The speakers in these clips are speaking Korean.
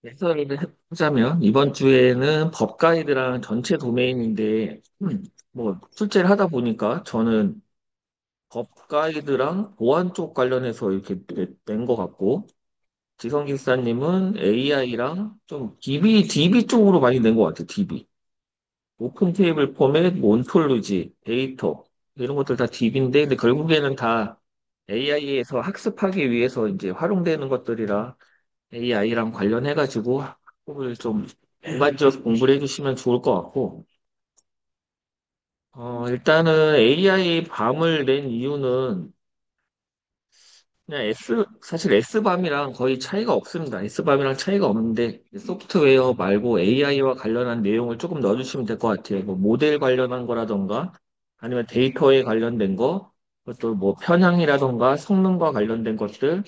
해설을 해보자면 이번 주에는 법 가이드랑 전체 도메인인데 뭐 출제를 하다 보니까 저는 법 가이드랑 보안 쪽 관련해서 이렇게 낸 것 같고 지성 기사님은 AI랑 좀 DB 쪽으로 많이 낸 것 같아요. DB. 오픈 테이블 포맷, 뭐 온톨로지, 데이터 이런 것들 다 DB인데 근데 결국에는 다 AI에서 학습하기 위해서 이제 활용되는 것들이라 AI랑 관련해가지고 학습을 좀 일반적으로 공부를 해주시면 좋을 것 같고, 일단은 AI 밤을 낸 이유는 그냥 사실 S밤이랑 거의 차이가 없습니다. S밤이랑 차이가 없는데, 소프트웨어 말고 AI와 관련한 내용을 조금 넣어주시면 될 것 같아요. 뭐 모델 관련한 거라던가, 아니면 데이터에 관련된 거, 또 뭐 편향이라던가 성능과 관련된 것들,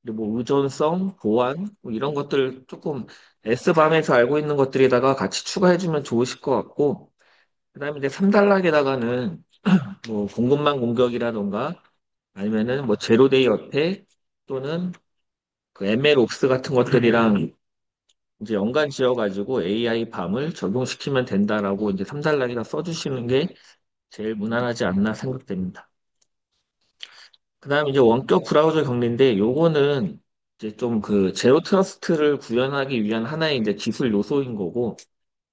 그리고 뭐 의존성, 보안, 뭐 이런 것들 조금 S밤에서 알고 있는 것들에다가 같이 추가해주면 좋으실 것 같고, 그 다음에 이제 3단락에다가는 뭐 공급망 공격이라던가, 아니면은 뭐 제로데이 어택, 또는 그 MLOps 같은 것들이랑 이제 연관 지어가지고 AI 밤을 적용시키면 된다라고 이제 3단락에다 써주시는 게 제일 무난하지 않나 생각됩니다. 그 다음에 이제 원격 브라우저 격리인데 요거는 이제 좀 그 제로 트러스트를 구현하기 위한 하나의 이제 기술 요소인 거고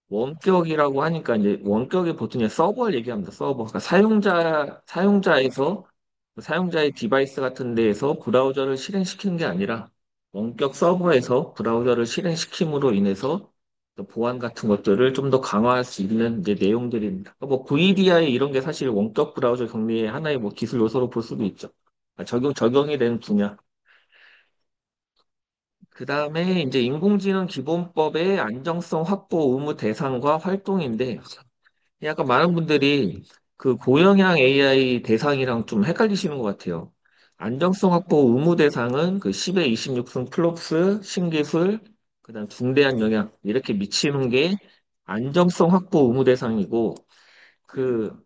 원격이라고 하니까 이제 원격이 보통 이제 서버를 얘기합니다. 서버. 그러니까 사용자에서 사용자의 디바이스 같은 데에서 브라우저를 실행시키는 게 아니라 원격 서버에서 브라우저를 실행시킴으로 인해서 또 보안 같은 것들을 좀 더 강화할 수 있는 이제 내용들입니다. 그러니까 뭐 VDI 이런 게 사실 원격 브라우저 격리의 하나의 뭐 기술 요소로 볼 수도 있죠. 적용이 되는 분야. 그 다음에 이제 인공지능 기본법의 안정성 확보 의무 대상과 활동인데 약간 많은 분들이 그 고영향 AI 대상이랑 좀 헷갈리시는 것 같아요. 안정성 확보 의무 대상은 그 10의 26승 플롭스, 신기술, 그다음 중대한 영향 이렇게 미치는 게 안정성 확보 의무 대상이고 그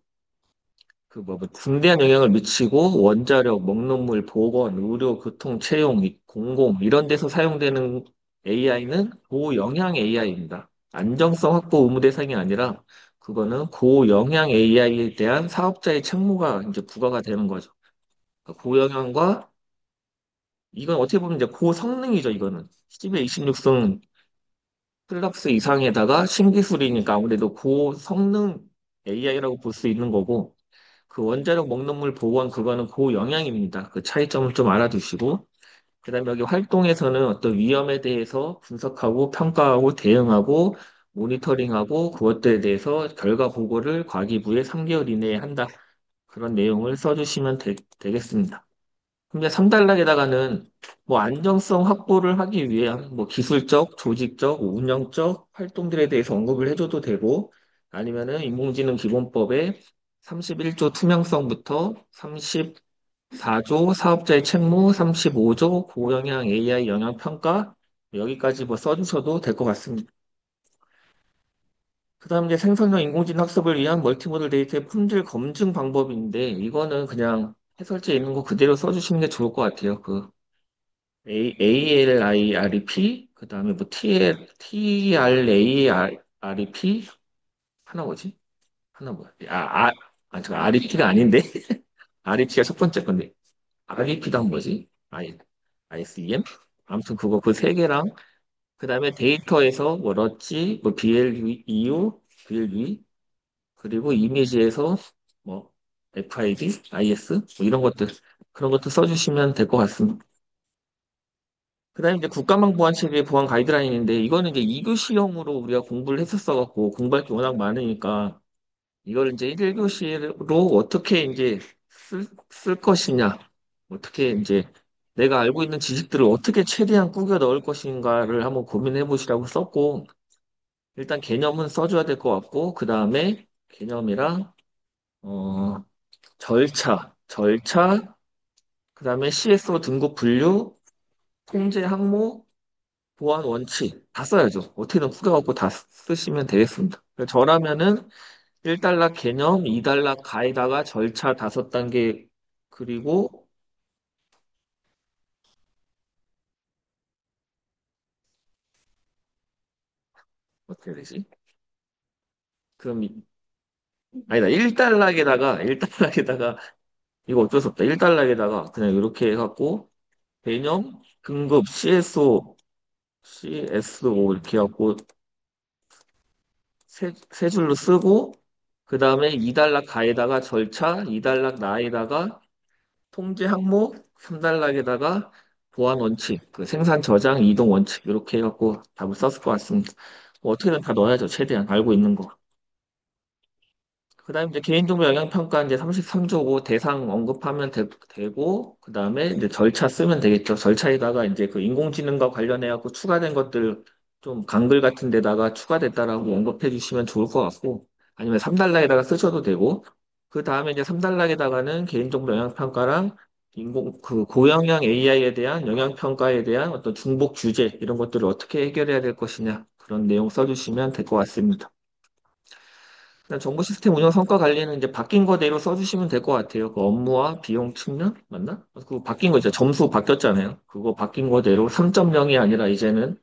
뭐 중대한 영향을 미치고 원자력, 먹는물, 보건, 의료, 교통, 채용, 공공 이런 데서 사용되는 AI는 고영향 AI입니다. 안정성 확보 의무 대상이 아니라 그거는 고영향 AI에 대한 사업자의 책무가 이제 부과가 되는 거죠. 그러니까 고영향과 이건 어떻게 보면 이제 고성능이죠. 이거는 10에 26승 플럭스 이상에다가 신기술이니까 아무래도 고성능 AI라고 볼 수 있는 거고 그 원자력 먹는 물 보건 그거는 고영양입니다. 그 차이점을 좀 알아두시고 그다음에 여기 활동에서는 어떤 위험에 대해서 분석하고 평가하고 대응하고 모니터링하고 그것들에 대해서 결과 보고를 과기부에 3개월 이내에 한다. 그런 내용을 써주시면 되겠습니다. 근데 3단락에다가는 뭐 안정성 확보를 하기 위한 뭐 기술적, 조직적, 운영적 활동들에 대해서 언급을 해줘도 되고 아니면은 인공지능 기본법의 31조 투명성부터 34조 사업자의 책무, 35조 고영향 AI 영향 평가 여기까지 뭐 써주셔도 될 것 같습니다. 그다음 이제 생성형 인공지능 학습을 위한 멀티모델 데이터의 품질 검증 방법인데 이거는 그냥 해설지에 있는 거 그대로 써주시는 게 좋을 것 같아요. 그 ALIREP, 그 다음에 뭐 TRAREP, 하나 뭐지? 하나 뭐야? 저 REP가 아닌데? REP가 첫 번째 건데. REP도 한 뭐지? ISEM? 아무튼 그 세 개랑, 그 다음에 데이터에서 뭐 렇지, 뭐 BLU, BLU, 그리고 이미지에서 뭐 FID, IS, 뭐 이런 것들, 그런 것도 써주시면 될 것 같습니다. 그다음에 이제 국가망 보안 체계 보안 가이드라인인데 이거는 이제 2교시형으로 우리가 공부를 했었어 갖고 공부할 게 워낙 많으니까 이걸 이제 1교시로 어떻게 이제 쓸 것이냐 어떻게 이제 내가 알고 있는 지식들을 어떻게 최대한 꾸겨 넣을 것인가를 한번 고민해 보시라고 썼고 일단 개념은 써줘야 될 것 같고 그다음에 개념이랑 어 절차 그다음에 CSO 등급 분류 통제 항목 보안 원칙 다 써야죠. 어떻게든 풀어갖고 다 쓰시면 되겠습니다. 저라면은 1단락 개념, 2단락 가에다가 절차 5단계 그리고 어떻게 되지? 그럼, 아니다. 1달러에다가, 이거 어쩔 수 없다. 1달러에다가 그냥 이렇게 해갖고, 개념, 등급, CSO 이렇게 해갖고, 세 줄로 쓰고, 그 다음에 2달러 가에다가 절차, 2달러 나에다가 통제 항목, 3단락에다가 보안 원칙, 그 생산 저장, 이동 원칙 이렇게 해갖고 답을 썼을 것 같습니다. 뭐 어떻게든 다 넣어야죠. 최대한 알고 있는 거. 그다음에 이제 개인정보 영향평가 이제 33조고 대상 언급하면 되고 그다음에 이제 절차 쓰면 되겠죠. 절차에다가 이제 그 인공지능과 관련해갖고 추가된 것들 좀 강글 같은 데다가 추가됐다라고 언급해 주시면 좋을 것 같고 아니면 3단락에다가 쓰셔도 되고 그 다음에 이제 3단락에다가는 개인정보 영향평가랑 그 고영향 AI에 대한 영향평가에 대한 어떤 중복 규제 이런 것들을 어떻게 해결해야 될 것이냐 그런 내용 써주시면 될 것 같습니다. 일단 정보 시스템 운영 성과 관리는 이제 바뀐 거대로 써주시면 될 것 같아요. 그 업무와 비용 측면 맞나? 그거 바뀐 거 있죠. 점수 바뀌었잖아요. 그거 바뀐 거대로 3.0이 아니라 이제는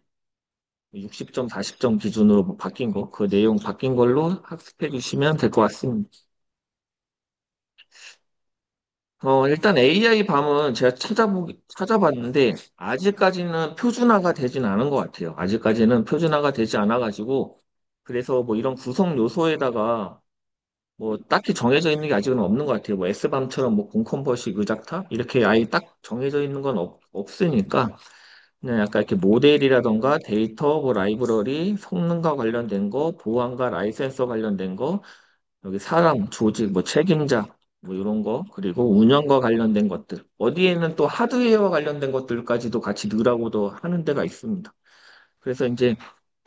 60점, 40점 기준으로 뭐 바뀐 거, 그 내용 바뀐 걸로 학습해 주시면 될 것 같습니다. 일단 AI 밤은 제가 찾아봤는데, 아직까지는 표준화가 되진 않은 것 같아요. 아직까지는 표준화가 되지 않아가지고, 그래서 뭐 이런 구성 요소에다가 뭐 딱히 정해져 있는 게 아직은 없는 것 같아요. 뭐 S밤처럼 뭐 공컨버시 의작타 이렇게 아예 딱 정해져 있는 건 없으니까 그냥 약간 이렇게 모델이라던가 데이터, 뭐 라이브러리, 성능과 관련된 거, 보안과 라이센서 관련된 거, 여기 사람, 조직, 뭐 책임자, 뭐 이런 거, 그리고 운영과 관련된 것들. 어디에는 또 하드웨어와 관련된 것들까지도 같이 넣으라고도 하는 데가 있습니다. 그래서 이제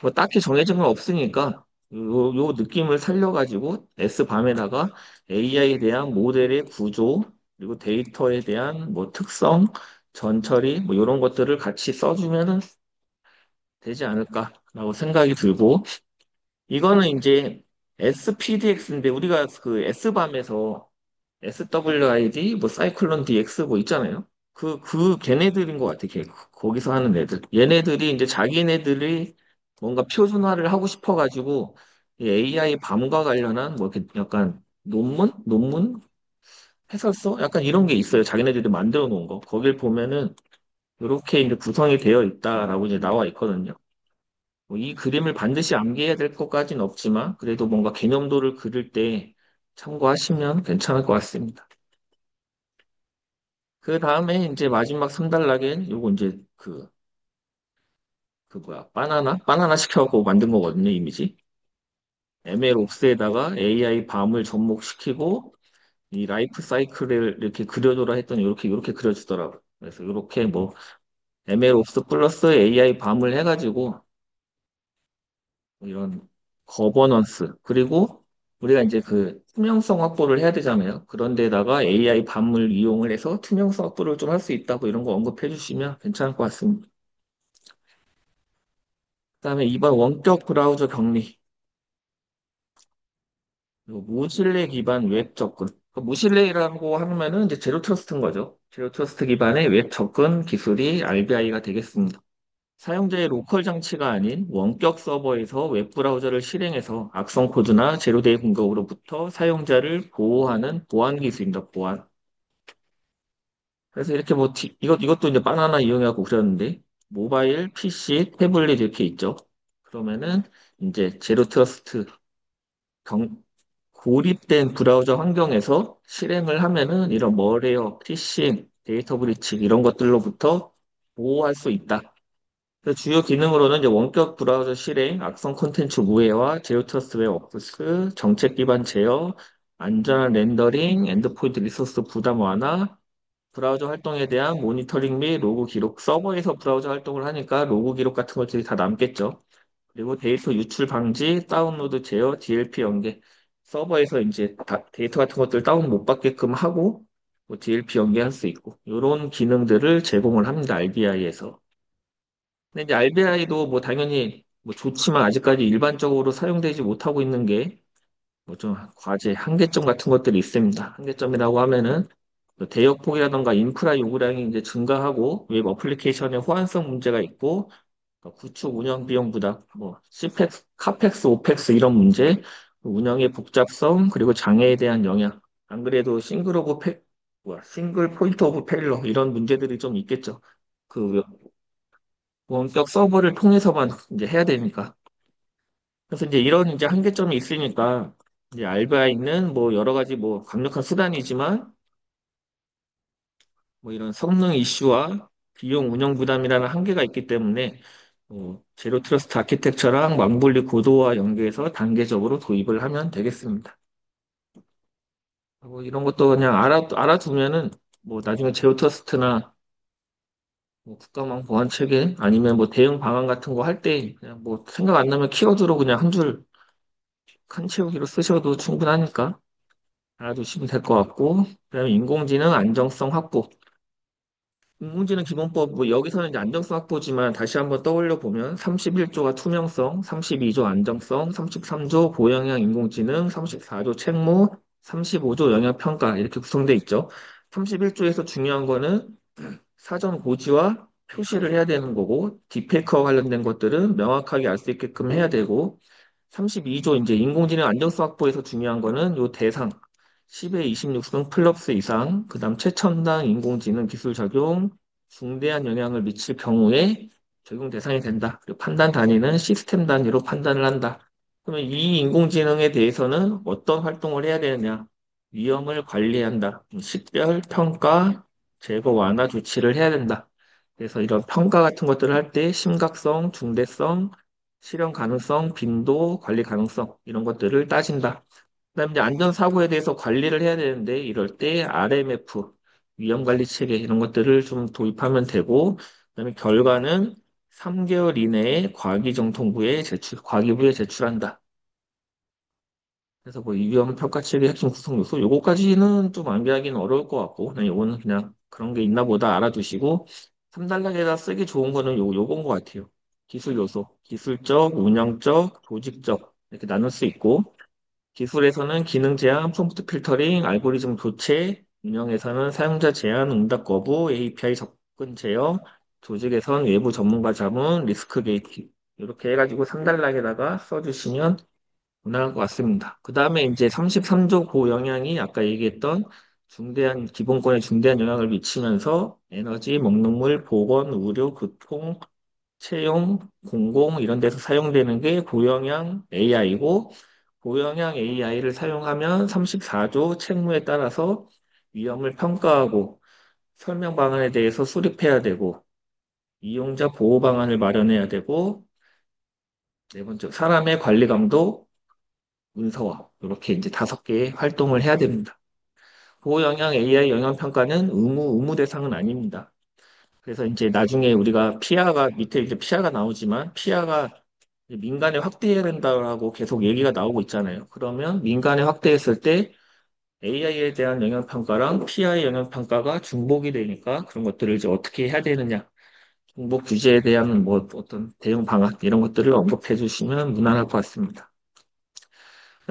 뭐 딱히 정해진 건 없으니까 요 느낌을 살려가지고 S밤에다가 AI에 대한 모델의 구조, 그리고 데이터에 대한 뭐 특성, 전처리, 뭐 이런 것들을 같이 써주면은 되지 않을까라고 생각이 들고, 이거는 이제 SPDX인데 우리가 그 S밤에서 SWID, 뭐 사이클론 DX 뭐 있잖아요. 그 걔네들인 것 같아. 거기서 하는 애들. 얘네들이 이제 자기네들이 뭔가 표준화를 하고 싶어가지고 이 AI 밤과 관련한 뭐 이렇게 약간 논문, 해설서, 약간 이런 게 있어요. 자기네들이 만들어 놓은 거. 거길 보면은 이렇게 이제 구성이 되어 있다라고 이제 나와 있거든요. 뭐이 그림을 반드시 암기해야 될 것까지는 없지만 그래도 뭔가 개념도를 그릴 때 참고하시면 괜찮을 것 같습니다. 그 다음에 이제 마지막 3단락엔 요거 이제 그 뭐야, 바나나 시켜갖고 만든 거거든요, 이미지. ML옵스에다가 AI 밤을 접목시키고 이 라이프 사이클을 이렇게 그려줘라 했더니 이렇게 그려주더라고요. 그래서 이렇게 뭐 ML옵스 플러스 AI 밤을 해가지고 이런 거버넌스 그리고 우리가 이제 그 투명성 확보를 해야 되잖아요. 그런 데다가 AI 밤을 이용을 해서 투명성 확보를 좀 할 수 있다고 이런 거 언급해 주시면 괜찮을 것 같습니다. 그다음에 이번 원격 브라우저 격리, 그리고 무신뢰 기반 웹 접근. 그 무신뢰라고 하면은 이제 제로 트러스트인 거죠. 제로 트러스트 기반의 웹 접근 기술이 RBI가 되겠습니다. 사용자의 로컬 장치가 아닌 원격 서버에서 웹 브라우저를 실행해서 악성 코드나 제로데이 공격으로부터 사용자를 보호하는 보안 기술입니다. 보안. 그래서 이렇게 뭐 이것도 이제 바나나 이용해갖고 그렸는데 모바일, PC, 태블릿 이렇게 있죠. 그러면은 이제 제로 트러스트 경, 고립된 브라우저 환경에서 실행을 하면은 이런 머레어, 피싱, 데이터 브리치 이런 것들로부터 보호할 수 있다. 그래서 주요 기능으로는 이제 원격 브라우저 실행, 악성 콘텐츠 우회와 제로 트러스트 웹 오프스, 정책 기반 제어, 안전한 렌더링, 엔드포인트 리소스 부담 완화, 브라우저 활동에 대한 모니터링 및 로그 기록, 서버에서 브라우저 활동을 하니까 로그 기록 같은 것들이 다 남겠죠. 그리고 데이터 유출 방지, 다운로드 제어, DLP 연계. 서버에서 이제 데이터 같은 것들 다운 못 받게끔 하고, 뭐 DLP 연계할 수 있고, 이런 기능들을 제공을 합니다, RBI에서. 근데 이제 RBI도 뭐 당연히 뭐 좋지만 아직까지 일반적으로 사용되지 못하고 있는 게 뭐 좀 과제, 한계점 같은 것들이 있습니다. 한계점이라고 하면은 그 대역폭이라던가 인프라 요구량이 이제 증가하고 웹 어플리케이션의 호환성 문제가 있고 그러니까 구축 운영 비용 부담, 뭐 CPEX, 카펙스, 오펙스 이런 문제, 운영의 복잡성, 그리고 장애에 대한 영향. 안 그래도 싱글 포인트 오브 페일러 이런 문제들이 좀 있겠죠. 그 원격 서버를 통해서만 이제 해야 되니까. 그래서 이제 이런 이제 한계점이 있으니까 이제 알바인은 뭐 여러 가지 뭐 강력한 수단이지만 뭐 이런 성능 이슈와 비용 운영 부담이라는 한계가 있기 때문에 제로 트러스트 아키텍처랑 망블리 고도화 연계해서 단계적으로 도입을 하면 되겠습니다. 뭐 이런 것도 그냥 알아두면은 뭐 나중에 제로 트러스트나 뭐 국가망 보안 체계 아니면 뭐 대응 방안 같은 거 할 때 그냥 뭐 생각 안 나면 키워드로 그냥 한 줄 칸 채우기로 쓰셔도 충분하니까 알아두시면 될 것 같고 그다음에 인공지능 안정성 확보. 인공지능 기본법, 뭐 여기서는 이제 안정성 확보지만 다시 한번 떠올려 보면 31조가 투명성, 32조 안정성, 33조 고영향 인공지능, 34조 책무, 35조 영향평가 이렇게 구성되어 있죠. 31조에서 중요한 거는 사전 고지와 표시를 해야 되는 거고, 딥페이커와 관련된 것들은 명확하게 알 수 있게끔 해야 되고, 32조 이제 인공지능 안정성 확보에서 중요한 거는 요 대상 10의 26승 플러스 이상, 그다음 최첨단 인공지능 기술 적용, 중대한 영향을 미칠 경우에 적용 대상이 된다. 그리고 판단 단위는 시스템 단위로 판단을 한다. 그러면 이 인공지능에 대해서는 어떤 활동을 해야 되느냐? 위험을 관리한다. 식별, 평가, 제거, 완화 조치를 해야 된다. 그래서 이런 평가 같은 것들을 할 때 심각성, 중대성, 실현 가능성, 빈도, 관리 가능성 이런 것들을 따진다. 그다음에 이제 안전사고에 대해서 관리를 해야 되는데 이럴 때 RMF 위험관리 체계 이런 것들을 좀 도입하면 되고 그다음에 결과는 3개월 이내에 과기부에 제출한다. 그래서 뭐 이 위험 평가 체계 핵심 구성 요소 요거까지는 좀 암기하기는 어려울 것 같고 그냥 요거는 그냥 그런 게 있나 보다 알아두시고 3단락에다 쓰기 좋은 거는 요건 것 같아요. 기술 요소, 기술적, 운영적, 조직적 이렇게 나눌 수 있고 기술에서는 기능 제한, 프롬프트 필터링, 알고리즘 교체, 운영에서는 사용자 제한, 응답 거부, API 접근 제어, 조직에선 외부 전문가 자문, 리스크 게이트 이렇게 해가지고 3단락에다가 써주시면 무난할 것 같습니다. 그 다음에 이제 33조 고영향이 아까 얘기했던 기본권에 중대한 영향을 미치면서 에너지, 먹는물, 보건, 의료, 교통, 채용, 공공 이런 데서 사용되는 게 고영향 AI고 고영향 AI를 사용하면 34조 책무에 따라서 위험을 평가하고 설명 방안에 대해서 수립해야 되고 이용자 보호 방안을 마련해야 되고 네 번째 사람의 관리 감독, 문서화 이렇게 이제 5개의 활동을 해야 됩니다. 고영향 AI 영향 평가는 의무 대상은 아닙니다. 그래서 이제 나중에 우리가 피아가 밑에 이제 피아가 나오지만 피아가 민간에 확대해야 된다고 계속 얘기가 나오고 있잖아요. 그러면 민간에 확대했을 때 AI에 대한 영향평가랑 PI 영향평가가 중복이 되니까 그런 것들을 이제 어떻게 해야 되느냐. 중복 규제에 대한 뭐 어떤 대응 방안 이런 것들을 언급해 주시면 무난할 것 같습니다.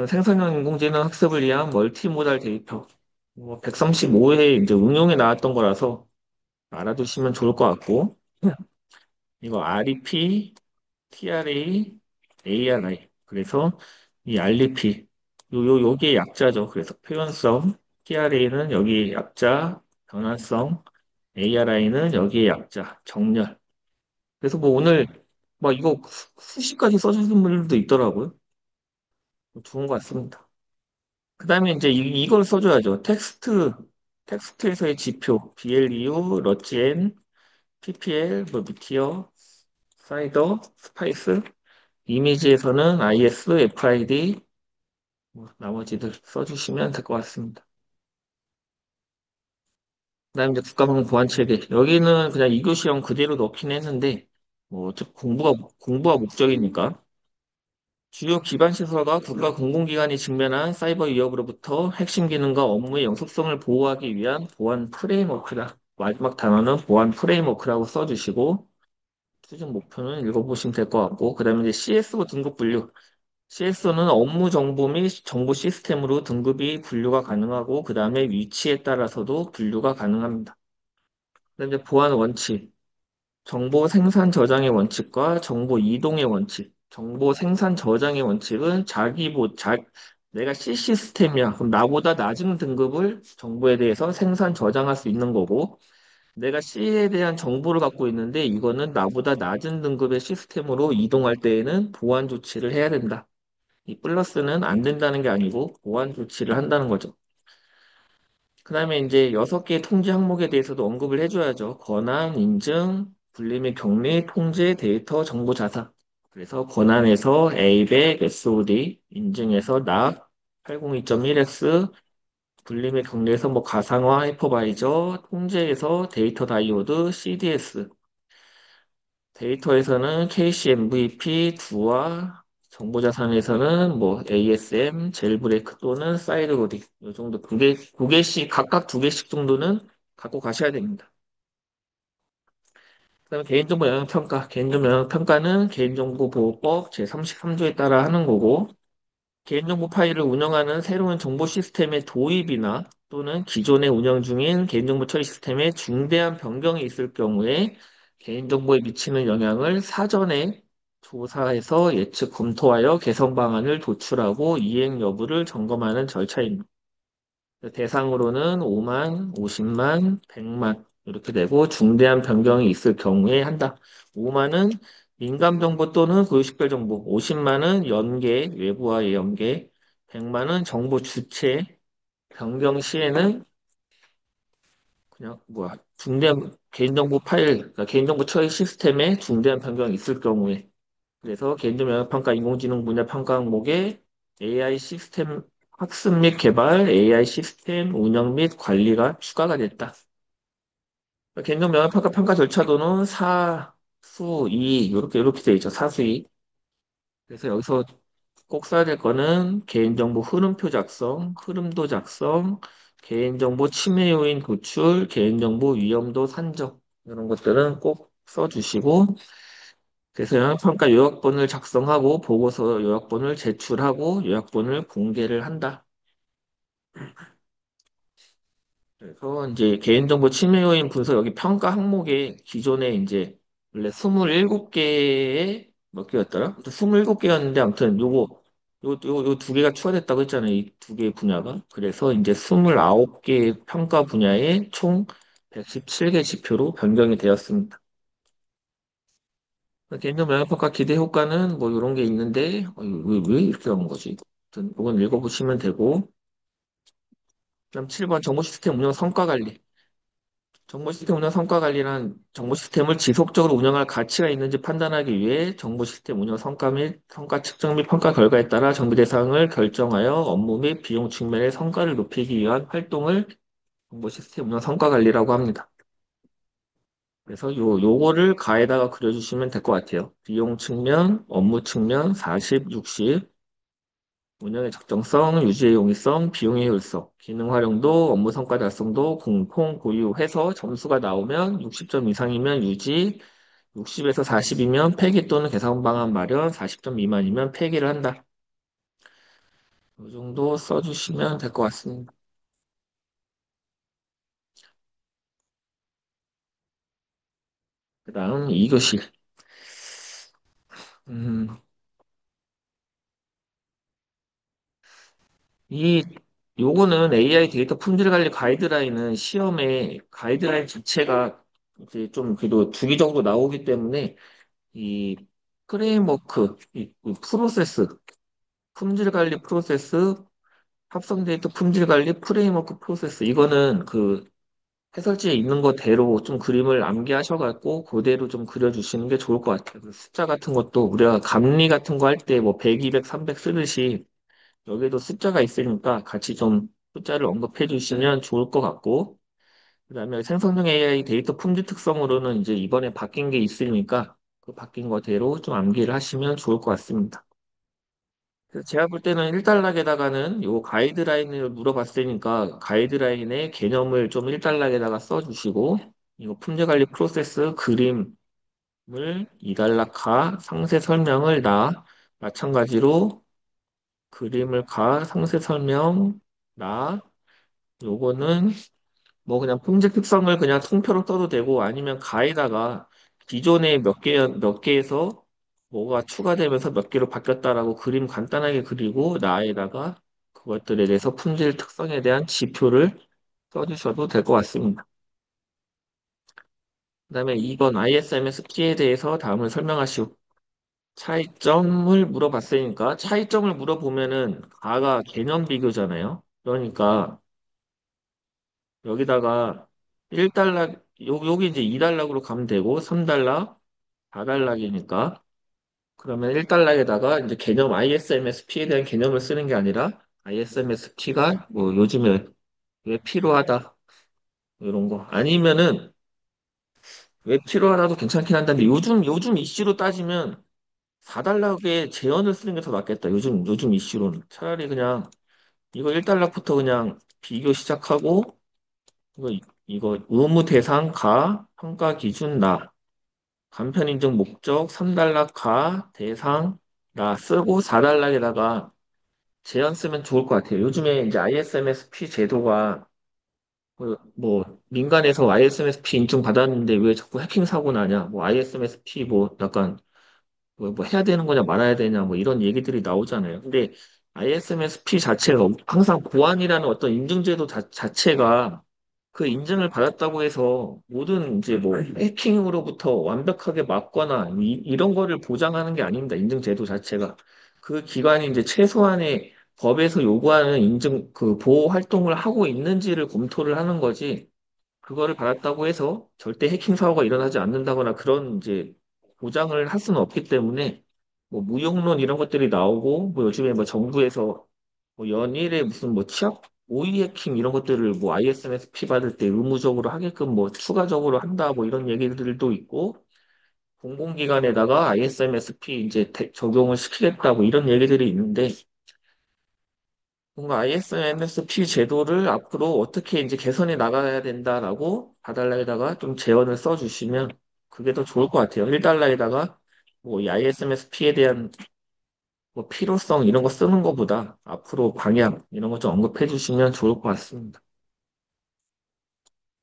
생성형 인공지능 학습을 위한 멀티모달 데이터. 뭐 135회 이제 응용에 나왔던 거라서 알아두시면 좋을 것 같고 이거 REP, TRA, ARI. 그래서 이 REP 요게 약자죠. 그래서 표현성, TRA는 여기 약자, 변환성, ARI는 여기에 약자, 정렬. 그래서 뭐 오늘 막 이거 수식까지 써주신 분들도 있더라고요. 좋은 것 같습니다. 그 다음에 이제 이걸 써줘야죠. 텍스트에서의 지표, BLEU, 러지엔, PPL, 뭐 미티어, 사이더, 스파이스, 이미지에서는 IS, FID, 뭐 나머지들 써주시면 될 것 같습니다. 그다음에 이제 국가방문 보안 체계. 여기는 그냥 2교시형 그대로 넣긴 했는데, 뭐, 어차피 공부가 목적이니까. 주요 기반 시설과 국가 공공기관이 직면한 사이버 위협으로부터 핵심 기능과 업무의 영속성을 보호하기 위한 보안 프레임워크다. 마지막 단어는 보안 프레임워크라고 써주시고, 추진 목표는 읽어보시면 될 것 같고, 그 다음에 이제 CSO 등급 분류. CSO는 업무 정보 및 정보 시스템으로 등급이 분류가 가능하고, 그 다음에 위치에 따라서도 분류가 가능합니다. 그다음에 이제 보안 원칙. 정보 생산 저장의 원칙과 정보 이동의 원칙. 정보 생산 저장의 원칙은 내가 C 시스템이야. 그럼 나보다 낮은 등급을 정보에 대해서 생산 저장할 수 있는 거고, 내가 C에 대한 정보를 갖고 있는데 이거는 나보다 낮은 등급의 시스템으로 이동할 때에는 보안 조치를 해야 된다. 이 플러스는 안 된다는 게 아니고 보안 조치를 한다는 거죠. 그 다음에 이제 6개의 통제 항목에 대해서도 언급을 해줘야죠. 권한, 인증, 분리 및 격리, 통제, 데이터, 정보 자산. 그래서 권한에서 A백, SOD, 인증에서 납, 802.1X, 분리 및 격리에서 뭐 가상화, 하이퍼바이저, 통제에서 데이터 다이오드, CDS, 데이터에서는 KCMVP, 두와 정보자산에서는 뭐 ASM, 젤브레이크 또는 사이드 로딩 이 정도 두 개씩 각각 두 개씩 정도는 갖고 가셔야 됩니다. 그다음에 개인정보 영향평가. 개인정보 영향평가는 개인정보보호법 제33조에 따라 하는 거고 개인정보 파일을 운영하는 새로운 정보 시스템의 도입이나 또는 기존에 운영 중인 개인정보 처리 시스템에 중대한 변경이 있을 경우에 개인정보에 미치는 영향을 사전에 조사해서 예측 검토하여 개선 방안을 도출하고 이행 여부를 점검하는 절차입니다. 대상으로는 5만, 50만, 100만 이렇게 되고 중대한 변경이 있을 경우에 한다. 5만은 민감정보 또는 고유식별정보, 50만은 연계, 외부와의 연계, 100만은 정보 주체, 변경 시에는 그냥 중대한 개인정보 파일, 그러니까 개인정보 처리 시스템에 중대한 변경이 있을 경우에 그래서 개인정보 영역평가 인공지능 분야 평가 항목에 AI 시스템 학습 및 개발, AI 시스템 운영 및 관리가 추가가 됐다. 개인정보 영역평가 평가 절차도는 사, 수, 이 이렇게 되어 있죠. 사수, 이. 그래서 여기서 꼭 써야 될 거는 개인정보 흐름표 작성, 흐름도 작성, 개인정보 침해 요인 도출, 개인정보 위험도 산정 이런 것들은 꼭 써주시고 그래서 영역평가 요약본을 작성하고 보고서 요약본을 제출하고 요약본을 공개를 한다. 그래서 이제 개인정보 침해 요인 분석 여기 평가 항목에 기존에 이제 원래 27개의 몇 개였더라? 27개였는데 아무튼 요 두 개가 추가됐다고 했잖아요. 이 두 개의 분야가. 그래서 이제 29개 평가 분야에 총 117개 지표로 변경이 되었습니다. 개인정보 영역평가 기대 효과는 뭐 이런 게 있는데 왜 이렇게 하는 거지? 아무튼 이건 읽어보시면 되고 그다음 7번 정보 시스템 운영 성과 관리. 정보 시스템 운영 성과 관리란 정보 시스템을 지속적으로 운영할 가치가 있는지 판단하기 위해 정보 시스템 운영 성과 및 성과 측정 및 평가 결과에 따라 정비 대상을 결정하여 업무 및 비용 측면의 성과를 높이기 위한 활동을 정보 시스템 운영 성과 관리라고 합니다. 그래서 요거를 가에다가 그려주시면 될 것 같아요. 비용 측면, 업무 측면, 40, 60, 운영의 적정성, 유지의 용이성, 비용의 효율성, 기능 활용도, 업무 성과 달성도, 공통, 고유 해서 점수가 나오면 60점 이상이면 유지, 60에서 40이면 폐기 또는 개선 방안 마련, 40점 미만이면 폐기를 한다. 이 정도 써주시면 될 것 같습니다. 그 다음 2교시. 음, 이, 요거는 AI 데이터 품질 관리 가이드라인은 시험에 가이드라인 자체가 이제 좀 그래도 주기적으로 나오기 때문에 이 프레임워크, 이 프로세스, 품질 관리 프로세스, 합성 데이터 품질 관리 프레임워크 프로세스, 이거는 그 해설지에 있는 거대로 좀 그림을 암기하셔갖고 그대로 좀 그려주시는 게 좋을 것 같아요. 그 숫자 같은 것도 우리가 감리 같은 거 할 때 뭐 100, 200, 300 쓰듯이 여기에도 숫자가 있으니까 같이 좀 숫자를 언급해 주시면 좋을 것 같고, 그다음에 생성형 AI 데이터 품질 특성으로는 이제 이번에 바뀐 게 있으니까 그 바뀐 거대로 좀 암기를 하시면 좋을 것 같습니다. 그래서 제가 볼 때는 1단락에다가는 요 가이드라인을 물어봤으니까 가이드라인의 개념을 좀 1단락에다가 써주시고, 이거 품질관리 프로세스 그림을 2단락 가, 상세 설명을 마찬가지로 그림을 상세 설명 요거는 뭐 그냥 품질 특성을 그냥 통째로 써도 되고 아니면 가에다가 기존에 몇 개에서 뭐가 추가되면서 몇 개로 바뀌었다라고 그림 간단하게 그리고 나에다가 그것들에 대해서 품질 특성에 대한 지표를 써주셔도 될 것 같습니다. 그다음에 이번 ISMS-P에 대해서 다음을 설명하시오. 차이점을 물어봤으니까 차이점을 물어보면은 가가 개념 비교잖아요. 그러니까 여기다가 1달러, 여기 이제 2달러로 가면 되고 3달러, 4달러이니까 그러면 1달러에다가 이제 개념 ISMS-P에 대한 개념을 쓰는 게 아니라 ISMS-P가 뭐 요즘에 왜 필요하다 이런 거 아니면은 왜 필요하다도 괜찮긴 한데 요즘 이슈로 따지면 4달러에 제한을 쓰는 게 더 낫겠다. 요즘 이슈로는 차라리 그냥 이거 1달러부터 그냥 비교 시작하고 이거 이거 의무 대상 가 평가 기준 나 간편 인증 목적 3달러 가 대상 나 쓰고 4달러에다가 제한 쓰면 좋을 것 같아요. 요즘에 이제 ISMS-P 제도가 뭐 민간에서 ISMS-P 인증 받았는데 왜 자꾸 해킹 사고 나냐? 뭐 ISMS-P 뭐 약간 뭐 해야 되는 거냐 말아야 되냐 뭐 이런 얘기들이 나오잖아요. 근데 ISMS-P 자체가 항상 보안이라는 어떤 인증제도 자체가 그 인증을 받았다고 해서 모든 이제 뭐 해킹으로부터 완벽하게 막거나 이런 거를 보장하는 게 아닙니다. 인증제도 자체가. 그 기관이 이제 최소한의 법에서 요구하는 인증 그 보호 활동을 하고 있는지를 검토를 하는 거지. 그거를 받았다고 해서 절대 해킹 사고가 일어나지 않는다거나 그런 이제 보장을 할 수는 없기 때문에 뭐 무용론 이런 것들이 나오고 뭐 요즘에 뭐 정부에서 뭐 연일에 무슨 뭐 취업 오이 해킹 이런 것들을 뭐 ISMS-P 받을 때 의무적으로 하게끔 뭐 추가적으로 한다 뭐 이런 얘기들도 있고 공공기관에다가 ISMS-P 이제 적용을 시키겠다고 이런 얘기들이 있는데 뭔가 ISMS-P 제도를 앞으로 어떻게 이제 개선해 나가야 된다라고 4달러에다가 좀 제언을 써주시면 그게 더 좋을 것 같아요. 1달러에다가 뭐 이 ISMS-P에 대한 뭐 필요성 이런 거 쓰는 것보다 앞으로 방향 이런 거 좀 언급해 주시면 좋을 것 같습니다.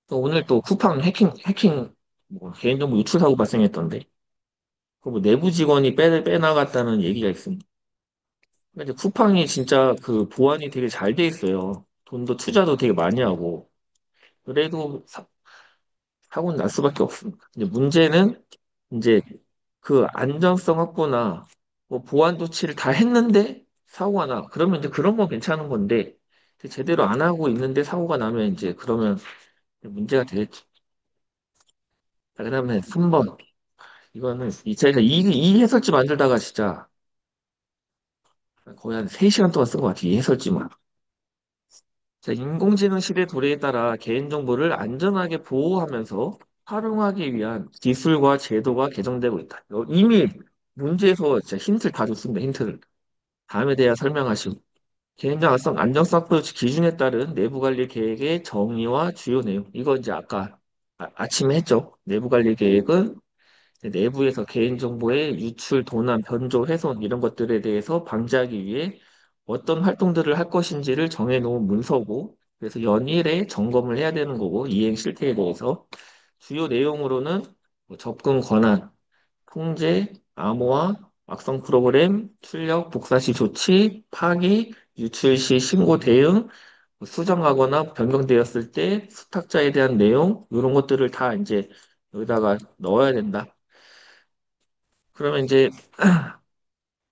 또 오늘 또 쿠팡 해킹 뭐 개인정보 유출 사고 발생했던데 그뭐 내부 직원이 빼나갔다는 얘기가 있습니다. 근데 이제 쿠팡이 진짜 그 보안이 되게 잘 돼 있어요. 돈도 투자도 되게 많이 하고 그래도 사고는 날 수밖에 없습니다. 이제 문제는 이제 그 안전성 확보나 뭐 보안 조치를 다 했는데 사고가 나. 그러면 이제 그런 건 괜찮은 건데 제대로 안 하고 있는데 사고가 나면 이제 그러면 문제가 되겠죠. 자, 그다음에 3번. 이거는 제가 이 해설지 만들다가 진짜 거의 한 3시간 동안 쓴 것 같아요. 이 해설지만. 자, 인공지능 시대 도래에 따라 개인정보를 안전하게 보호하면서 활용하기 위한 기술과 제도가 개정되고 있다. 이미 문제에서 진짜 힌트를 다 줬습니다. 힌트를. 다음에 대해 설명하시고. 개인정보성 안정성 프로치 기준에 따른 내부관리 계획의 정의와 주요 내용. 이거 이제 아까 아침에 했죠. 내부관리 계획은 내부에서 개인정보의 유출, 도난, 변조, 훼손 이런 것들에 대해서 방지하기 위해 어떤 활동들을 할 것인지를 정해놓은 문서고 그래서 연일에 점검을 해야 되는 거고 이행 실태에 대해서 주요 내용으로는 뭐 접근 권한, 통제, 암호화, 악성 프로그램, 출력, 복사 시 조치, 파기, 유출 시 신고 대응, 뭐 수정하거나 변경되었을 때 수탁자에 대한 내용 이런 것들을 다 이제 여기다가 넣어야 된다. 그러면 이제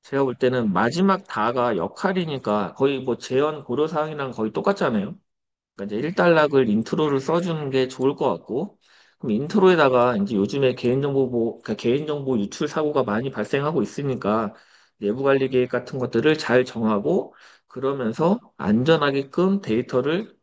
제가 볼 때는 마지막 다가 역할이니까 거의 뭐 재원 고려사항이랑 거의 똑같잖아요. 그러니까 이제 1단락을 인트로를 써주는 게 좋을 것 같고, 그럼 인트로에다가 이제 요즘에 그러니까 개인정보 유출 사고가 많이 발생하고 있으니까 내부 관리 계획 같은 것들을 잘 정하고, 그러면서 안전하게끔 데이터를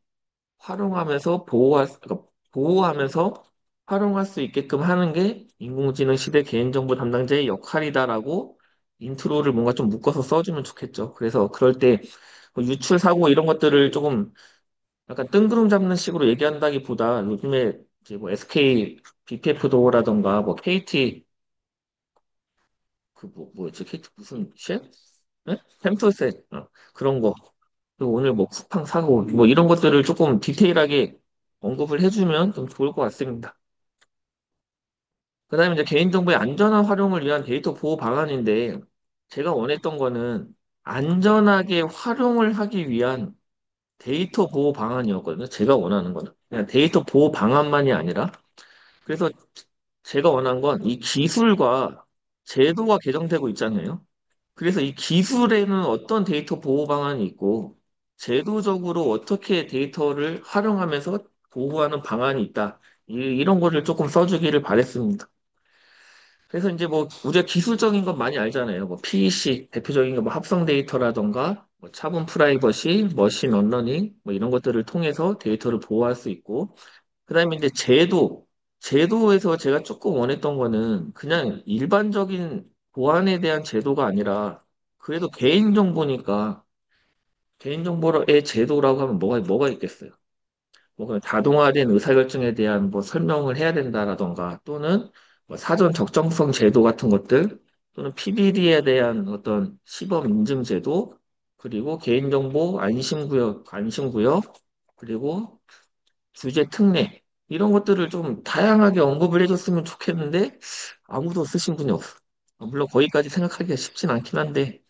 그러니까 보호하면서 활용할 수 있게끔 하는 게 인공지능 시대 개인정보 담당자의 역할이다라고 인트로를 뭔가 좀 묶어서 써주면 좋겠죠. 그래서 그럴 때뭐 유출 사고 이런 것들을 조금 약간 뜬구름 잡는 식으로 얘기한다기보다 요즘에 이제 뭐 SK BPF 도어라던가 뭐 KT 뭐였지? KT 무슨 쉘? 네? 템프셋 그런 거 그리고 오늘 뭐 쿠팡 사고 뭐 이런 것들을 조금 디테일하게 언급을 해주면 좀 좋을 것 같습니다. 그다음에 이제 개인정보의 안전한 활용을 위한 데이터 보호 방안인데 제가 원했던 거는 안전하게 활용을 하기 위한 데이터 보호 방안이었거든요. 제가 원하는 거는. 그냥 데이터 보호 방안만이 아니라 그래서 제가 원한 건 이 기술과 제도가 개정되고 있잖아요. 그래서 이 기술에는 어떤 데이터 보호 방안이 있고 제도적으로 어떻게 데이터를 활용하면서 보호하는 방안이 있다. 이런 거를 조금 써주기를 바랬습니다. 그래서 이제 뭐 우리가 기술적인 건 많이 알잖아요. 뭐 PEC 대표적인 거 뭐 합성 데이터라던가 뭐 차분 프라이버시, 머신 언러닝 뭐 이런 것들을 통해서 데이터를 보호할 수 있고 그다음에 이제 제도에서 제가 조금 원했던 거는 그냥 일반적인 보안에 대한 제도가 아니라 그래도 개인정보니까 개인정보의 제도라고 하면 뭐가 있겠어요? 뭐 자동화된 의사결정에 대한 뭐 설명을 해야 된다라던가 또는 뭐 사전 적정성 제도 같은 것들 또는 PBD에 대한 어떤 시범 인증 제도 그리고 개인정보 안심구역 그리고 규제 특례 이런 것들을 좀 다양하게 언급을 해줬으면 좋겠는데 아무도 쓰신 분이 없어. 물론 거기까지 생각하기가 쉽진 않긴 한데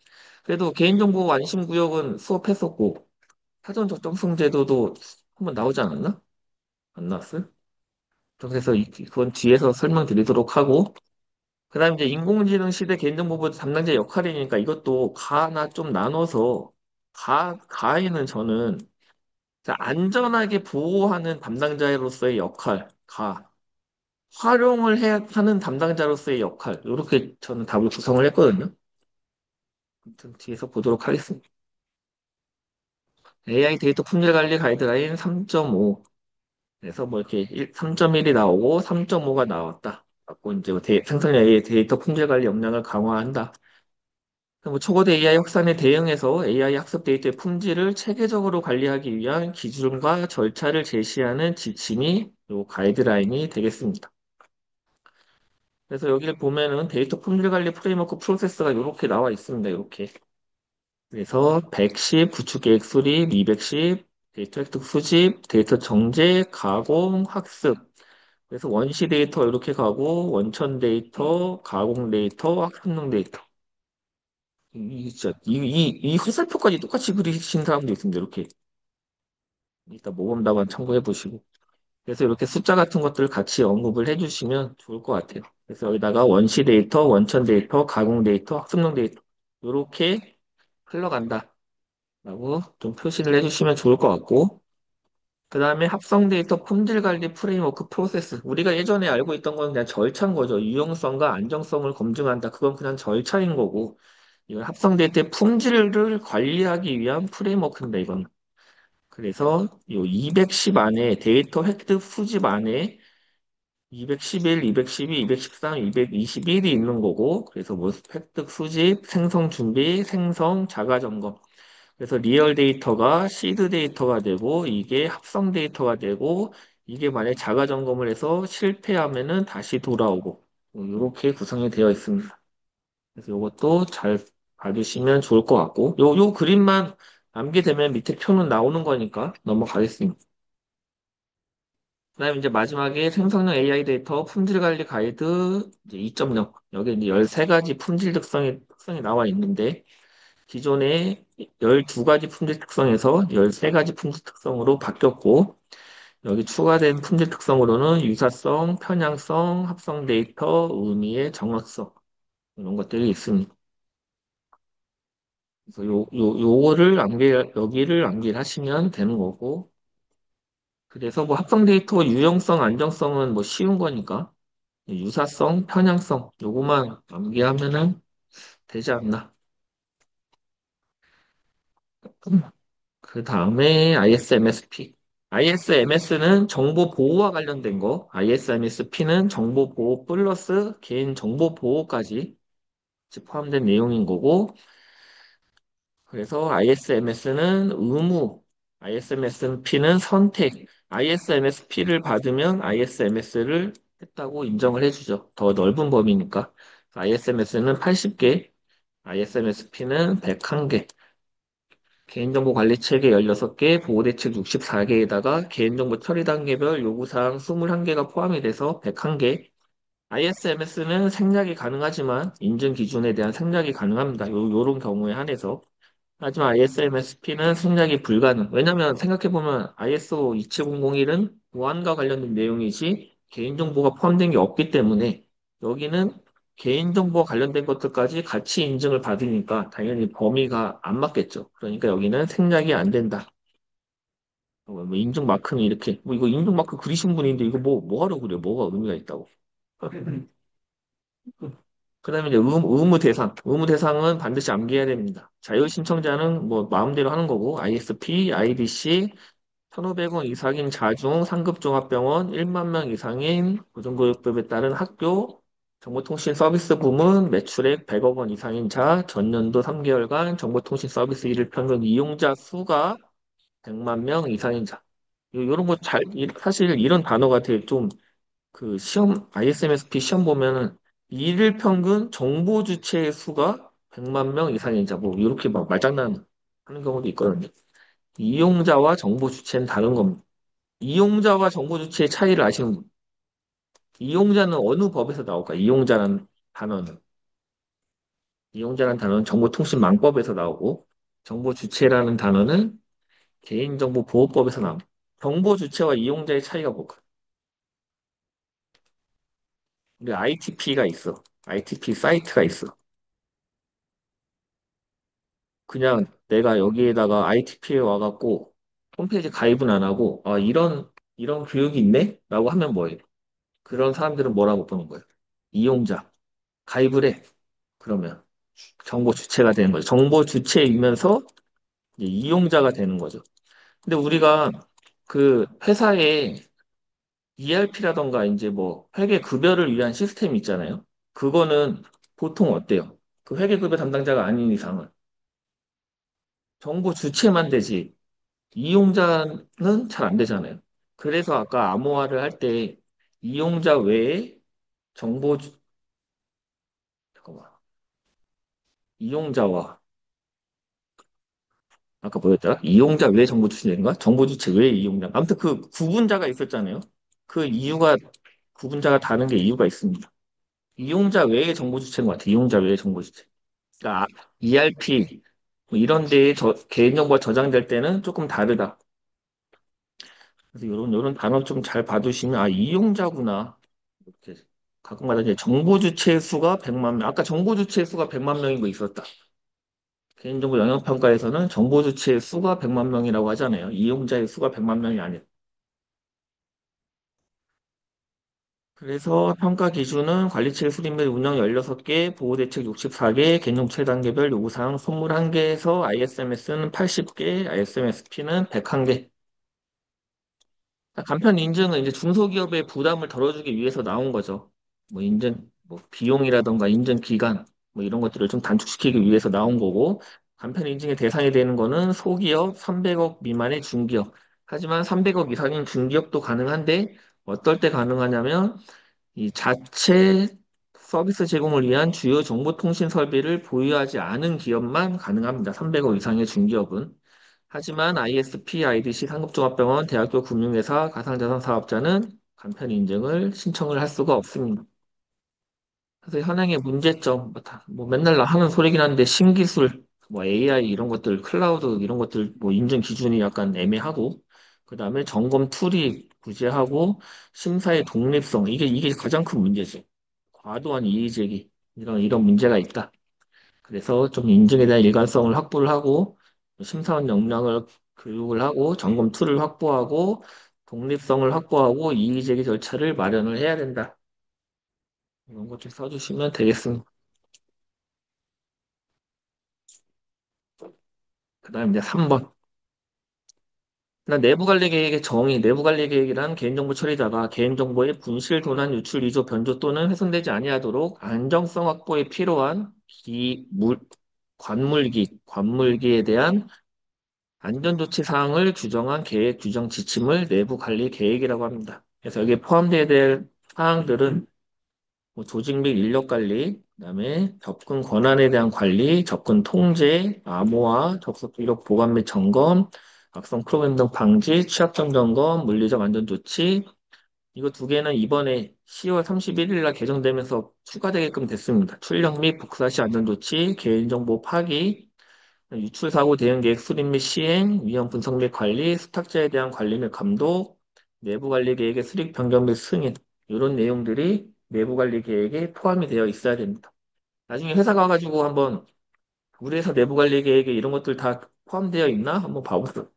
그래도 개인정보 안심구역은 수업했었고 사전 적정성 제도도 한번 나오지 않았나? 안 나왔어요? 그래서 그건 뒤에서 설명드리도록 하고, 그 다음에 이제 인공지능 시대 개인정보보호 담당자 역할이니까 이것도 가나 좀 나눠서, 가에는 저는 안전하게 보호하는 담당자로서의 역할, 활용을 해야 하는 담당자로서의 역할, 이렇게 저는 답을 구성을 했거든요. 아무튼 뒤에서 보도록 하겠습니다. AI 데이터 품질 관리 가이드라인 3.5. 그래서 뭐 이렇게 3.1이 나오고 3.5가 나왔다. 갖고 이제 뭐 생성형 AI 데이터 품질 관리 역량을 강화한다. 뭐 초거대 AI 확산에 대응해서 AI 학습 데이터의 품질을 체계적으로 관리하기 위한 기준과 절차를 제시하는 지침이 요 가이드라인이 되겠습니다. 그래서 여기를 보면은 데이터 품질 관리 프레임워크 프로세스가 이렇게 나와 있습니다. 이렇게. 그래서 110, 구축 계획 수립, 210, 데이터 획득 수집, 데이터 정제, 가공, 학습. 그래서 원시 데이터 이렇게 가고 원천 데이터, 가공 데이터, 학습용 데이터. 이 화살표까지 똑같이 그리신 사람도 있습니다. 이렇게 이따 모범 답안 참고해 보시고. 그래서 이렇게 숫자 같은 것들을 같이 언급을 해주시면 좋을 것 같아요. 그래서 여기다가 원시 데이터, 원천 데이터, 가공 데이터, 학습용 데이터 이렇게 흘러간다라고 좀 표시를 해주시면 좋을 것 같고. 그 다음에 합성 데이터 품질 관리 프레임워크 프로세스. 우리가 예전에 알고 있던 건 그냥 절차인 거죠. 유용성과 안정성을 검증한다. 그건 그냥 절차인 거고. 이건 합성 데이터의 품질을 관리하기 위한 프레임워크인데, 이건. 그래서 요 210 안에 데이터 획득 수집 안에 211, 212, 213, 221이 있는 거고, 그래서 뭐 획득 수집, 생성 준비, 생성, 자가 점검. 그래서 리얼 데이터가 시드 데이터가 되고 이게 합성 데이터가 되고 이게 만약에 자가 점검을 해서 실패하면은 다시 돌아오고 이렇게 구성이 되어 있습니다. 그래서 이것도 잘 봐주시면 좋을 것 같고 요 그림만 암기되면 밑에 표는 나오는 거니까 넘어가겠습니다. 그다음에 이제 마지막에 생성형 AI 데이터 품질 관리 가이드 이제 2.0 여기 이제 13가지 품질 특성이 나와 있는데 기존에 12가지 품질 특성에서 13가지 품질 특성으로 바뀌었고, 여기 추가된 품질 특성으로는 유사성, 편향성, 합성 데이터, 의미의 정확성, 이런 것들이 있습니다. 그래서 요거를 여기를 암기를 하시면 되는 거고, 그래서 뭐 합성 데이터 유용성, 안정성은 뭐 쉬운 거니까, 유사성, 편향성, 요거만 암기하면은 되지 않나. 그 다음에 ISMSP. ISMS는 정보 보호와 관련된 거, ISMSP는 정보 보호 플러스 개인 정보 보호까지 포함된 내용인 거고, 그래서 ISMS는 의무, ISMSP는 선택, ISMSP를 받으면 ISMS를 했다고 인정을 해주죠. 더 넓은 범위니까. ISMS는 80개, ISMSP는 101개. 개인정보 관리 체계 16개, 보호대책 64개에다가 개인정보 처리 단계별 요구사항 21개가 포함이 돼서 101개, ISMS는 생략이 가능하지만 인증 기준에 대한 생략이 가능합니다. 요런 경우에 한해서. 하지만 ISMSP는 생략이 불가능. 왜냐하면 생각해보면 ISO 27001은 보안과 관련된 내용이지 개인정보가 포함된 게 없기 때문에 여기는 개인정보와 관련된 것들까지 같이 인증을 받으니까 당연히 범위가 안 맞겠죠. 그러니까 여기는 생략이 안 된다. 뭐 인증 마크는 이렇게, 뭐 이거 인증 마크 그리신 분인데 이거 뭐 하러 그래? 뭐가 의미가 있다고. 그다음에 이제 의무 대상. 의무 대상은 반드시 암기해야 됩니다. 자율 신청자는 뭐 마음대로 하는 거고, ISP, IDC, 1,500원 이상인 자중 상급 종합병원, 1만 명 이상인 고등교육법에 따른 학교, 정보통신 서비스 부문, 매출액 100억 원 이상인 자, 전년도 3개월간 정보통신 서비스 일일 평균 이용자 수가 100만 명 이상인 자. 요런 거 사실 이런 단어가 되게 좀 그 시험, ISMSP 시험 보면은 일일 평균 정보 주체의 수가 100만 명 이상인 자, 뭐, 이렇게 막 말장난 하는 경우도 있거든요. 이용자와 정보 주체는 다른 겁니다. 이용자와 정보 주체의 차이를 아시는 분. 이용자는 어느 법에서 나올까? 이용자라는 단어는. 이용자라는 단어는 정보통신망법에서 나오고, 정보 주체라는 단어는 개인정보보호법에서 나옵니다. 정보 주체와 이용자의 차이가 뭘까? 우리 ITP가 있어. ITP 사이트가 있어. 그냥 내가 여기에다가 ITP에 와갖고 홈페이지 가입은 안 하고, 아, 이런 교육이 있네? 라고 하면 뭐예요? 그런 사람들은 뭐라고 보는 거예요? 이용자. 가입을 해. 그러면 정보 주체가 되는 거죠. 정보 주체이면서 이제 이용자가 되는 거죠. 근데 우리가 그 회사에 ERP라던가 이제 뭐 회계 급여를 위한 시스템이 있잖아요. 그거는 보통 어때요? 그 회계 급여 담당자가 아닌 이상은 정보 주체만 되지 이용자는 잘 안 되잖아요. 그래서 아까 암호화를 할 때 이용자 외에 정보 잠깐만. 이용자와 아까 뭐였더라? 이용자 외 정보 주체인가? 정보 주체 외 이용자. 아무튼 그 구분자가 있었잖아요. 그 이유가 구분자가 다른 게 이유가 있습니다. 이용자 외의 정보 주체인 것 같아요. 이용자 외의 정보 주체. 그러니까 ERP 뭐 이런 데에 개인정보가 저장될 때는 조금 다르다. 그래서 이런 단어 좀 잘 봐두시면 아 이용자구나. 이렇게 가끔가다 이제 정보 주체 수가 100만 명. 아까 정보 주체 수가 100만 명인 거 있었다. 개인정보 영역평가에서는 정보 주체의 수가 100만 명이라고 하잖아요. 이용자의 수가 100만 명이 아니라. 그래서 평가 기준은 관리체 수립 및 운영 16개, 보호대책 64개, 개념 최단계별 요구사항 선물 1개에서 ISMS는 80개, ISMSP는 101개. 간편 인증은 이제 중소기업의 부담을 덜어주기 위해서 나온 거죠. 뭐 인증, 뭐 비용이라던가 인증 기간, 뭐 이런 것들을 좀 단축시키기 위해서 나온 거고, 간편 인증의 대상이 되는 거는 소기업 300억 미만의 중기업. 하지만 300억 이상인 중기업도 가능한데, 어떨 때 가능하냐면, 이 자체 서비스 제공을 위한 주요 정보통신 설비를 보유하지 않은 기업만 가능합니다. 300억 이상의 중기업은. 하지만 ISP, IDC, 상급종합병원, 대학교 금융회사, 가상자산 사업자는 간편 인증을 신청을 할 수가 없습니다. 그래서 현행의 문제점, 뭐 맨날 나 하는 소리긴 한데 신기술, 뭐 AI 이런 것들, 클라우드 이런 것들 뭐 인증 기준이 약간 애매하고, 그 다음에 점검 툴이 부재하고 심사의 독립성 이게 가장 큰 문제죠. 과도한 이의제기 이런 문제가 있다. 그래서 좀 인증에 대한 일관성을 확보를 하고 심사원 역량을 교육을 하고 점검 툴을 확보하고 독립성을 확보하고 이의제기 절차를 마련을 해야 된다. 이런 것 좀 써주시면 되겠습니다. 그 다음 이제 3번. 내부관리 계획의 정의, 내부관리 계획이란 개인정보 처리자가 개인정보의 분실, 도난, 유출, 위조, 변조 또는 훼손되지 아니하도록 안정성 확보에 필요한 관물기에 대한 안전조치 사항을 규정한 계획, 규정, 지침을 내부관리 계획이라고 합니다. 그래서 여기에 포함되어야 될 사항들은 뭐 조직 및 인력 관리, 그다음에 접근 권한에 대한 관리, 접근 통제, 암호화, 접속 기록 보관 및 점검, 악성 프로그램 등 방지, 취약점 점검, 물리적 안전 조치, 이거 두 개는 이번에 10월 31일 날 개정되면서 추가되게끔 됐습니다. 출력 및 복사 시 안전 조치, 개인정보 파기, 유출 사고 대응 계획 수립 및 시행, 위험 분석 및 관리, 수탁자에 대한 관리 및 감독, 내부 관리 계획의 수립 변경 및 승인 이런 내용들이 내부 관리 계획에 포함이 되어 있어야 됩니다. 나중에 회사 가가지고 한번 우리 회사 내부 관리 계획에 이런 것들 다 포함되어 있나? 한번 봐보세요.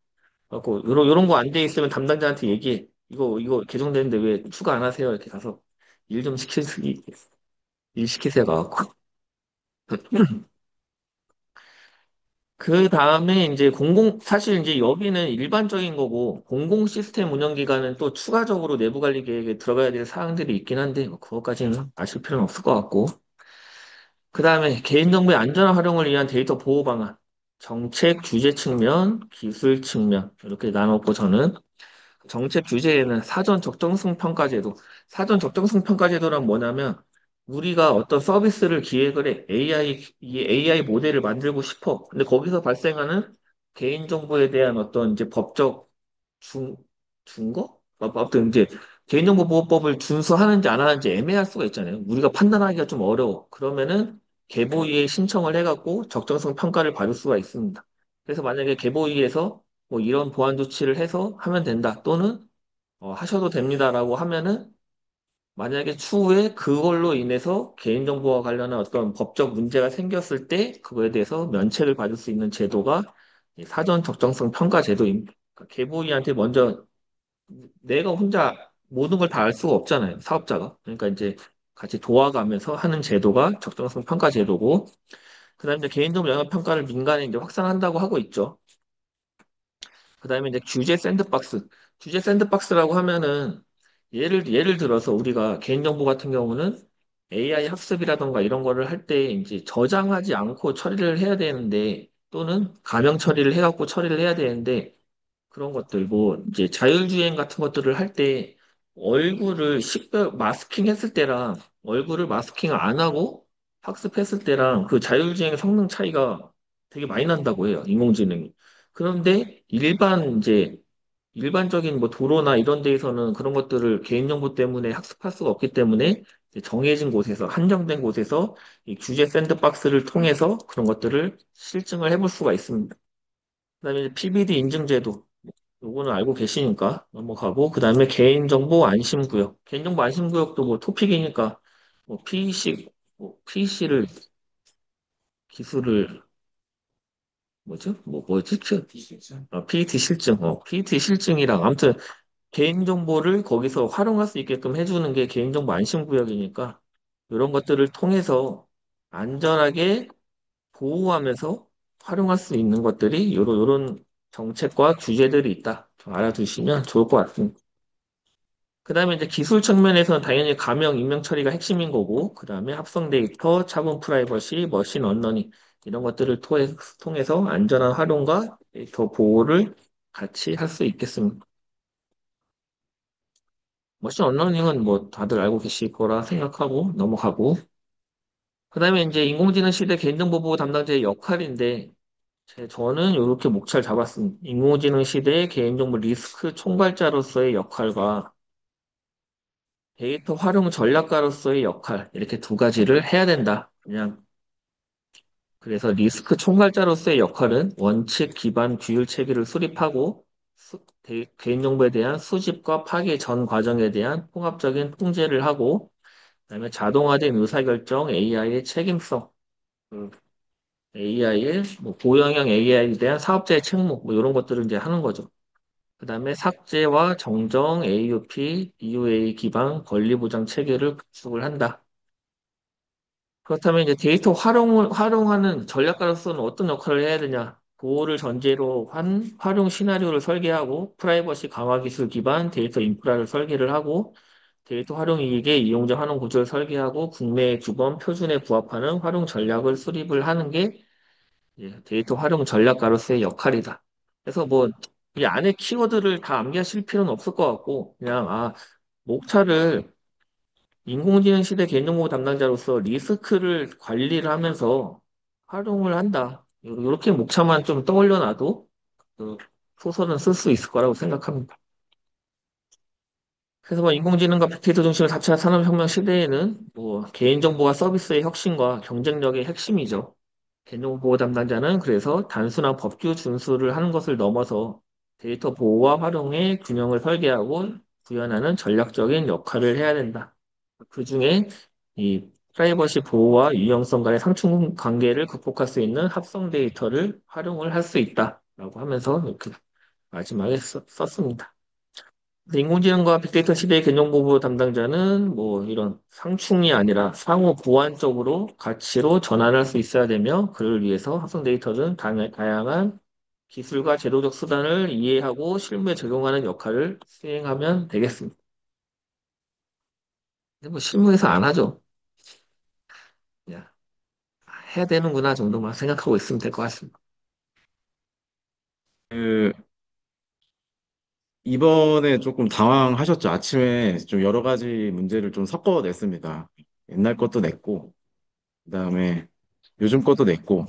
그래갖고 요런 거 안 돼 있으면 담당자한테 얘기해. 이거 개정되는데 왜 추가 안 하세요? 이렇게 가서 일 좀 일 시키세요 가갖고. 그 다음에 이제 사실 이제 여기는 일반적인 거고, 공공 시스템 운영 기간은 또 추가적으로 내부 관리 계획에 들어가야 될 사항들이 있긴 한데, 뭐 그것까지는 아실 필요는 없을 것 같고. 그 다음에 개인정보의 안전한 활용을 위한 데이터 보호 방안, 정책 규제 측면, 기술 측면, 이렇게 나눴고, 저는 정책 규제에는 사전 적정성 평가 제도. 사전 적정성 평가 제도란 뭐냐면 우리가 어떤 서비스를 기획을 해. 이 AI 모델을 만들고 싶어. 근데 거기서 발생하는 개인정보에 대한 어떤 이제 법적 중, 준거? 아무튼 이제 개인정보보호법을 준수하는지 안 하는지 애매할 수가 있잖아요. 우리가 판단하기가 좀 어려워. 그러면은 개보위에 신청을 해갖고 적정성 평가를 받을 수가 있습니다. 그래서 만약에 개보위에서 뭐 이런 보안 조치를 해서 하면 된다. 또는 하셔도 됩니다라고 하면은 만약에 추후에 그걸로 인해서 개인정보와 관련한 어떤 법적 문제가 생겼을 때 그거에 대해서 면책을 받을 수 있는 제도가 이 사전 적정성 평가 제도입니다. 그러니까 개보위한테 먼저 내가 혼자 모든 걸 다 알 수가 없잖아요. 사업자가. 그러니까 이제 같이 도와가면서 하는 제도가 적정성 평가 제도고 그다음에 이제 개인정보 영역 평가를 민간에 이제 확산한다고 하고 있죠. 그다음에 이제 규제 샌드박스. 규제 샌드박스라고 하면은 예를 들어서 우리가 개인정보 같은 경우는 AI 학습이라던가 이런 거를 할 때 이제 저장하지 않고 처리를 해야 되는데 또는 가명 처리를 해갖고 처리를 해야 되는데 그런 것들, 뭐, 이제 자율주행 같은 것들을 할 때 얼굴을 식별, 마스킹 했을 때랑 얼굴을 마스킹 안 하고 학습했을 때랑 그 자율주행 성능 차이가 되게 많이 난다고 해요, 인공지능이. 그런데 일반적인 뭐 도로나 이런 데에서는 그런 것들을 개인정보 때문에 학습할 수가 없기 때문에 이제 정해진 곳에서, 한정된 곳에서 이 규제 샌드박스를 통해서 그런 것들을 실증을 해볼 수가 있습니다. 그다음에 이제 PBD 인증제도. 요거는 알고 계시니까 넘어가고 그다음에 개인정보 안심구역. 개인정보 안심구역도 뭐 토픽이니까 뭐 PC를 기술을 뭐죠? 뭐지? PET 실증. PET 실증이랑 아무튼 개인정보를 거기서 활용할 수 있게끔 해주는 게 개인정보 안심구역이니까 이런 것들을 통해서 안전하게 보호하면서 활용할 수 있는 것들이 요런 정책과 규제들이 있다. 좀 알아두시면 좋을 것 같습니다. 그 다음에 이제 기술 측면에서는 당연히 가명, 익명 처리가 핵심인 거고, 그 다음에 합성 데이터, 차분 프라이버시, 머신 언러닝, 이런 것들을 통해서 안전한 활용과 데이터 보호를 같이 할 수 있겠습니다. 머신 언러닝은 뭐 다들 알고 계실 거라 생각하고 넘어가고, 그 다음에 이제 인공지능 시대 개인정보 보호 담당자의 역할인데, 저는 이렇게 목차를 잡았습니다. 인공지능 시대의 개인정보 리스크 총괄자로서의 역할과 데이터 활용 전략가로서의 역할, 이렇게 두 가지를 해야 된다. 그냥, 그래서 리스크 총괄자로서의 역할은 원칙 기반 규율 체계를 수립하고, 개인정보에 대한 수집과 파괴 전 과정에 대한 통합적인 통제를 하고, 그다음에 자동화된 의사결정, AI의 책임성, AI의 고영향 AI에 대한 사업자의 책무, 뭐 이런 것들을 이제 하는 거죠. 그다음에 삭제와 정정, AUP, EUA 기반 권리 보장 체계를 구축을 한다. 그렇다면 이제 데이터 활용하는 전략가로서는 어떤 역할을 해야 되냐? 보호를 전제로 한 활용 시나리오를 설계하고 프라이버시 강화 기술 기반 데이터 인프라를 설계를 하고 데이터 활용 이익의 이용자 환원 구조를 설계하고 국내 규범 표준에 부합하는 활용 전략을 수립을 하는 게 데이터 활용 전략가로서의 역할이다. 그래서 뭐 이 안에 키워드를 다 암기하실 필요는 없을 것 같고 그냥 목차를 인공지능 시대 개인정보 담당자로서 리스크를 관리를 하면서 활용을 한다. 이렇게 목차만 좀 떠올려 놔도 그 소설은 쓸 수 있을 거라고 생각합니다. 그래서 뭐 인공지능과 빅데이터 중심의 4차 산업혁명 시대에는 뭐 개인정보와 서비스의 혁신과 경쟁력의 핵심이죠. 개인정보 담당자는 그래서 단순한 법규 준수를 하는 것을 넘어서 데이터 보호와 활용의 균형을 설계하고 구현하는 전략적인 역할을 해야 된다. 그중에 이 프라이버시 보호와 유용성과의 상충 관계를 극복할 수 있는 합성 데이터를 활용을 할 수 있다라고 하면서 이렇게 마지막에 썼습니다. 인공지능과 빅데이터 시대의 개념공부 담당자는 뭐 이런 상충이 아니라 상호 보완적으로 가치로 전환할 수 있어야 되며 그를 위해서 합성 데이터는 다양한 기술과 제도적 수단을 이해하고 실무에 적용하는 역할을 수행하면 되겠습니다. 근데 뭐 실무에서 안 하죠. 그냥 해야 되는구나 정도만 생각하고 있으면 될 것 같습니다. 그, 이번에 조금 당황하셨죠? 아침에 좀 여러 가지 문제를 좀 섞어냈습니다. 옛날 것도 냈고, 그다음에 요즘 것도 냈고.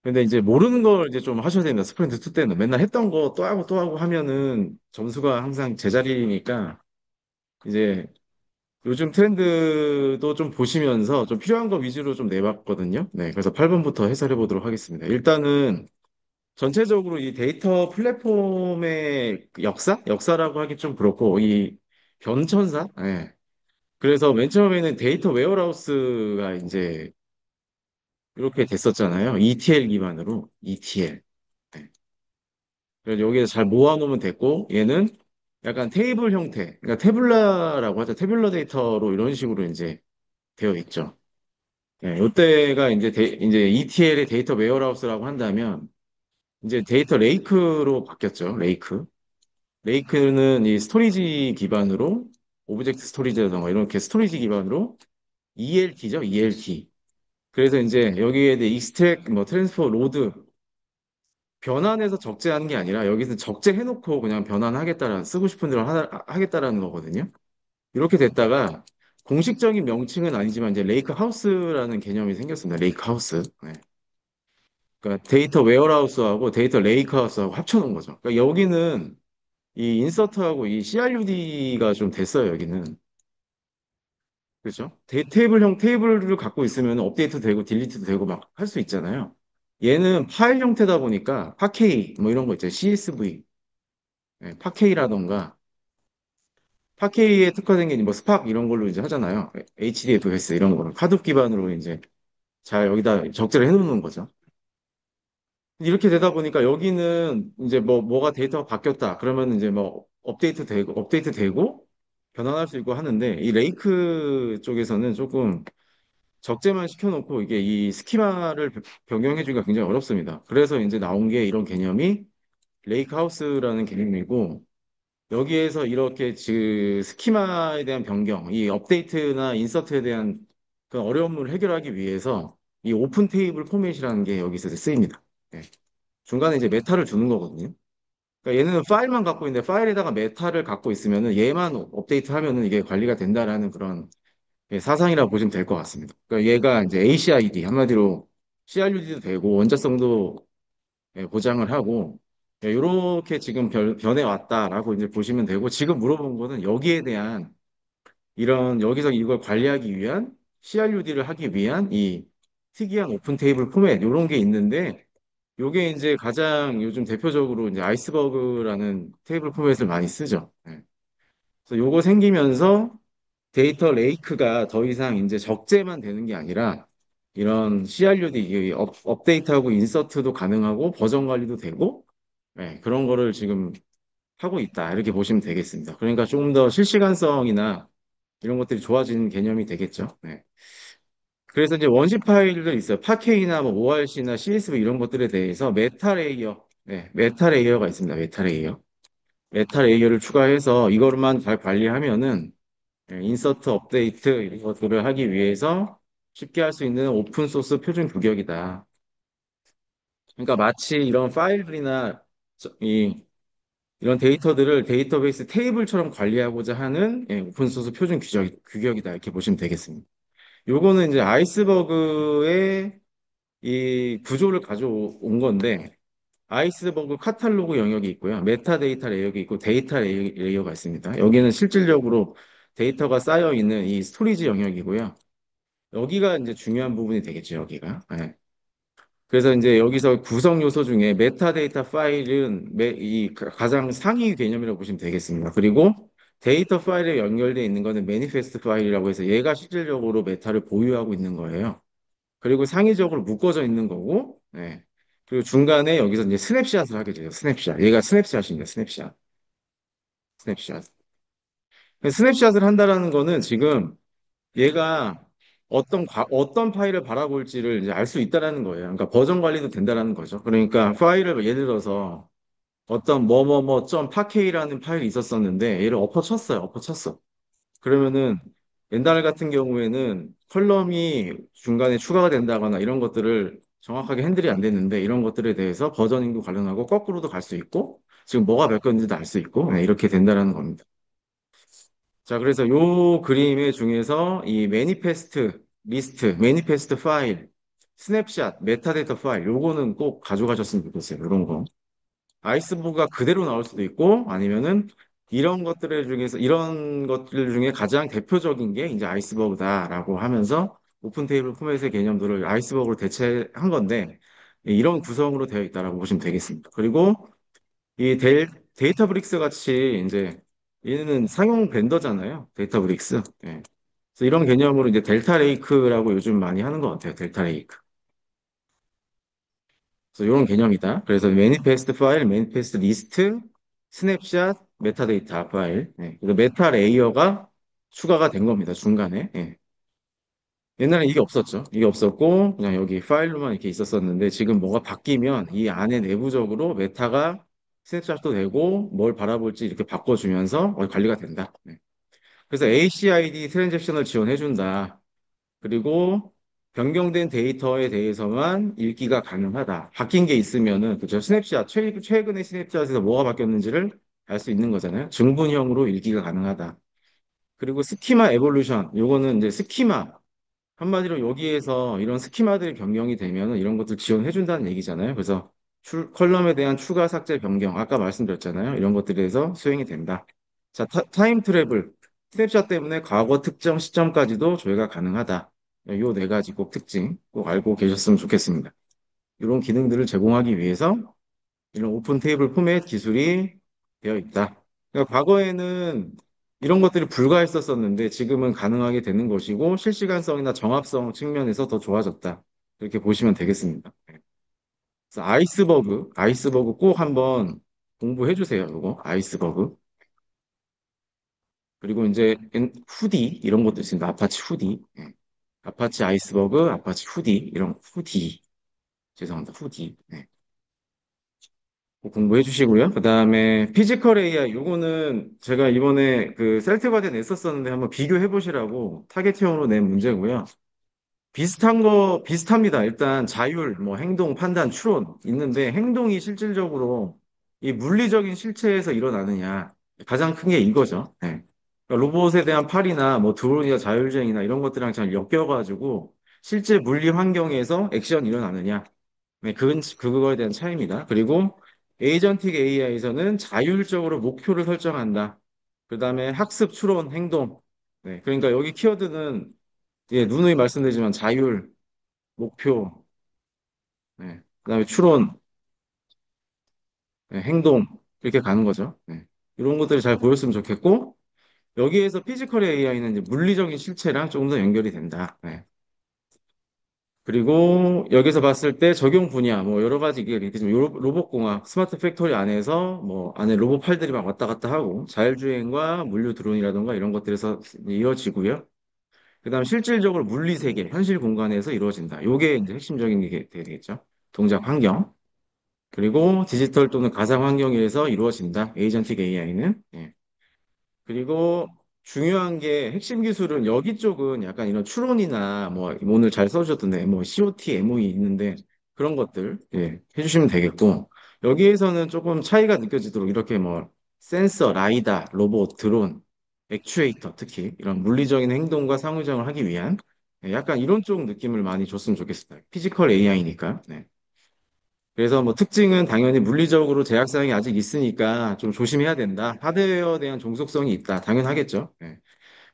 근데 이제 모르는 걸 이제 좀 하셔야 됩니다. 스프린트 2 때는. 맨날 했던 거 또 하고 하면은 점수가 항상 제자리니까 이제 요즘 트렌드도 좀 보시면서 좀 필요한 거 위주로 좀 내봤거든요. 네. 그래서 8번부터 해설해 보도록 하겠습니다. 일단은 전체적으로 이 데이터 플랫폼의 그 역사라고 하기 좀 그렇고, 이 변천사? 예. 그래서 맨 처음에는 데이터 웨어하우스가 이제 이렇게 됐었잖아요. ETL 기반으로. ETL. 네. 그래서 여기에 잘 모아놓으면 됐고, 얘는 약간 테이블 형태, 그러니까 태블라라고 하죠. 태블러 데이터로 이런 식으로 이제 되어 있죠. 예, 요때가 이제 ETL의 데이터 웨어하우스라고 한다면, 이제 데이터 레이크로 바뀌었죠. 레이크. 레이크는 이 스토리지 기반으로 오브젝트 스토리지라던가 이렇게 스토리지 기반으로 ELT죠, ELT. 그래서 이제 여기에 대해 익스트랙, 뭐 트랜스퍼, 로드 변환해서 적재하는 게 아니라 여기서 적재해놓고 그냥 변환하겠다라는 쓰고 싶은 대로 하겠다라는 거거든요. 이렇게 됐다가 공식적인 명칭은 아니지만 이제 레이크 하우스라는 개념이 생겼습니다. 레이크 하우스. 네. 그러니까 데이터 웨어하우스하고 데이터 레이크 하우스하고 합쳐놓은 거죠. 그러니까 여기는 이 인서트하고 이 CRUD가 좀 됐어요, 여기는. 그렇죠? 테이블형 테이블을 갖고 있으면 업데이트 되고 딜리트도 되고 막 할 수 있잖아요. 얘는 파일 형태다 보니까 파케이 뭐 이런 거 있죠. CSV, 파케이라던가 파케이에 특화된 게 뭐 스팍 이런 걸로 이제 하잖아요. HDFS 이런 거를 하둡 기반으로 이제 잘 여기다 적재를 해놓는 거죠. 이렇게 되다 보니까 여기는 이제 뭐가 데이터가 바뀌었다. 그러면 이제 뭐 업데이트 되고 변환할 수 있고 하는데 이 레이크 쪽에서는 조금 적재만 시켜놓고 이게 이 스키마를 변경해주기가 굉장히 어렵습니다. 그래서 이제 나온 게 이런 개념이 레이크 하우스라는 개념이고 여기에서 이렇게 스키마에 대한 변경, 이 업데이트나 인서트에 대한 그 어려움을 해결하기 위해서 이 오픈 테이블 포맷이라는 게 여기서 이제 쓰입니다. 네. 중간에 이제 메타를 주는 거거든요. 그러니까 얘는 파일만 갖고 있는데 파일에다가 메타를 갖고 있으면은 얘만 업데이트 하면은 이게 관리가 된다라는 그런 사상이라고 보시면 될 것 같습니다. 그러니까 얘가 이제 ACID 한마디로 CRUD도 되고 원자성도 보장을 하고 이렇게 지금 변해 왔다라고 이제 보시면 되고 지금 물어본 거는 여기에 대한 이런 여기서 이걸 관리하기 위한 CRUD를 하기 위한 이 특이한 오픈 테이블 포맷 이런 게 있는데 요게 이제 가장 요즘 대표적으로 이제 아이스버그라는 테이블 포맷을 많이 쓰죠. 그래서 요거 생기면서 데이터 레이크가 더 이상 이제 적재만 되는 게 아니라 이런 CRUD, 이게 업데이트하고 인서트도 가능하고 버전 관리도 되고 그런 거를 지금 하고 있다. 이렇게 보시면 되겠습니다. 그러니까 조금 더 실시간성이나 이런 것들이 좋아지는 개념이 되겠죠. 네. 그래서 이제 원시 파일들 있어요. 파케이나 뭐 ORC나 CSV 이런 것들에 대해서 메타 레이어가 있습니다. 메타 레이어. 메타 레이어를 추가해서 이거만 잘 관리하면은 인서트, 업데이트 이런 것들을 하기 위해서 쉽게 할 수 있는 오픈 소스 표준 규격이다. 그러니까 마치 이런 파일들이나 이런 데이터들을 데이터베이스 테이블처럼 관리하고자 하는 오픈 소스 표준 규격이다. 이렇게 보시면 되겠습니다. 요거는 이제 아이스버그의 이 구조를 가져온 건데 아이스버그 카탈로그 영역이 있고요. 메타데이터 레이어가 있고 데이터 레이어가 있습니다. 여기는 실질적으로 데이터가 쌓여 있는 이 스토리지 영역이고요. 여기가 이제 중요한 부분이 되겠죠, 여기가. 예. 그래서 이제 여기서 구성 요소 중에 메타데이터 파일은 가장 상위 개념이라고 보시면 되겠습니다. 그리고 데이터 파일에 연결되어 있는 거는 매니페스트 파일이라고 해서 얘가 실질적으로 메타를 보유하고 있는 거예요. 그리고 상위적으로 묶어져 있는 거고, 예. 그리고 중간에 여기서 이제 스냅샷을 하게 돼요. 스냅샷. 얘가 스냅샷입니다. 스냅샷. 스냅샷. 스냅샷을 한다라는 거는 지금 얘가 어떤 파일을 바라볼지를 이제 알 수 있다라는 거예요. 그러니까 버전 관리도 된다라는 거죠. 그러니까 파일을 예를 들어서 어떤 뭐뭐뭐 점 파케이라는 파일이 있었었는데 얘를 엎어쳤어요. 엎어쳤어. 그러면은 옛날 같은 경우에는 컬럼이 중간에 추가가 된다거나 이런 것들을 정확하게 핸들이 안 됐는데 이런 것들에 대해서 버저닝도 가능하고 거꾸로도 갈 수 있고 지금 뭐가 바뀌었는지도 알 수 있고 네, 이렇게 된다라는 겁니다. 자, 그래서 요 그림의 중에서 이 매니페스트 리스트, 매니페스트 파일, 스냅샷, 메타데이터 파일 요거는 꼭 가져가셨으면 좋겠어요. 이런 거. 아이스버그가 그대로 나올 수도 있고 아니면은 이런 것들 중에 가장 대표적인 게 이제 아이스버그다라고 하면서 오픈 테이블 포맷의 개념들을 아이스버그로 대체한 건데 이런 구성으로 되어 있다라고 보시면 되겠습니다. 그리고 이 데이터브릭스 같이 이제 얘는 상용 벤더잖아요. 데이터브릭스. 예. 그래서 이런 개념으로 이제 델타 레이크라고 요즘 많이 하는 것 같아요. 델타 레이크. 그래서 이런 개념이다. 그래서 매니페스트 파일, 매니페스트 리스트, 스냅샷, 메타데이터 파일. 예. 그래서 메타 레이어가 추가가 된 겁니다. 중간에. 예. 옛날에 이게 없었죠. 이게 없었고 그냥 여기 파일로만 이렇게 있었었는데 지금 뭐가 바뀌면 이 안에 내부적으로 메타가 스냅샷도 되고 뭘 바라볼지 이렇게 바꿔주면서 관리가 된다. 예. 그래서 ACID 트랜잭션을 지원해준다. 그리고 변경된 데이터에 대해서만 읽기가 가능하다. 바뀐 게 있으면은 그죠? 스냅샷 최근에 스냅샷에서 뭐가 바뀌었는지를 알 수 있는 거잖아요. 증분형으로 읽기가 가능하다. 그리고 스키마 에볼루션 요거는 이제 스키마 한마디로 여기에서 이런 스키마들이 변경이 되면은 이런 것들 지원해준다는 얘기잖아요. 그래서 컬럼에 대한 추가 삭제 변경 아까 말씀드렸잖아요. 이런 것들에 대해서 수행이 된다. 자, 타임 트래블 스냅샷 때문에 과거 특정 시점까지도 조회가 가능하다. 요 네 가지 꼭 특징 꼭 알고 계셨으면 좋겠습니다. 이런 기능들을 제공하기 위해서 이런 오픈 테이블 포맷 기술이 되어 있다. 그러니까 과거에는 이런 것들이 불가했었었는데 지금은 가능하게 되는 것이고 실시간성이나 정합성 측면에서 더 좋아졌다. 이렇게 보시면 되겠습니다. 그래서 아이스버그 꼭 한번 공부해 주세요. 이거 아이스버그. 그리고 이제 후디 이런 것도 있습니다. 아파치 후디. 예. 아파치 아이스버그, 아파치 후디 이런 후디. 죄송합니다. 후디. 네. 꼭 공부해 주시고요. 그 다음에 피지컬 AI, 요거는 제가 이번에 그 셀트과제 냈었었는데 한번 비교해 보시라고 타겟형으로 낸 문제고요. 비슷합니다. 일단 자율, 뭐 행동, 판단, 추론 있는데 행동이 실질적으로 이 물리적인 실체에서 일어나느냐. 가장 큰 게 이거죠. 네. 그러니까 로봇에 대한 팔이나 뭐 드론이나 자율주행이나 이런 것들이랑 잘 엮여가지고 실제 물리 환경에서 액션이 일어나느냐. 네, 그거에 대한 차이입니다. 그리고 에이전틱 AI에서는 자율적으로 목표를 설정한다. 그 다음에 학습, 추론, 행동. 네, 그러니까 여기 키워드는 예, 누누이 말씀드리지만 자율, 목표, 네, 그다음에 추론, 네, 행동 이렇게 가는 거죠. 네. 이런 것들이 잘 보였으면 좋겠고 여기에서 피지컬 AI는 이제 물리적인 실체랑 조금 더 연결이 된다. 네. 그리고 여기서 봤을 때 적용 분야 뭐 여러 가지 이게 이렇게 좀 로봇공학 스마트 팩토리 안에서 뭐 안에 로봇 팔들이 막 왔다 갔다 하고 자율주행과 물류 드론이라던가 이런 것들에서 이루어지고요. 그다음 실질적으로 물리 세계, 현실 공간에서 이루어진다. 요게 이제 핵심적인 게 되겠죠. 동작 환경. 그리고 디지털 또는 가상 환경에서 이루어진다. 에이전틱 AI는. 그리고 중요한 게 핵심 기술은 여기 쪽은 약간 이런 추론이나 뭐 오늘 잘 써주셨던데 뭐 COT, MOE 있는데 그런 것들 해주시면 되겠고 여기에서는 조금 차이가 느껴지도록 이렇게 뭐 센서, 라이다, 로봇, 드론, 액추에이터 특히 이런 물리적인 행동과 상호작용을 하기 위한 약간 이런 쪽 느낌을 많이 줬으면 좋겠습니다. 피지컬 AI니까. 네. 그래서 뭐 특징은 당연히 물리적으로 제약사항이 아직 있으니까 좀 조심해야 된다. 하드웨어에 대한 종속성이 있다. 당연하겠죠. 예.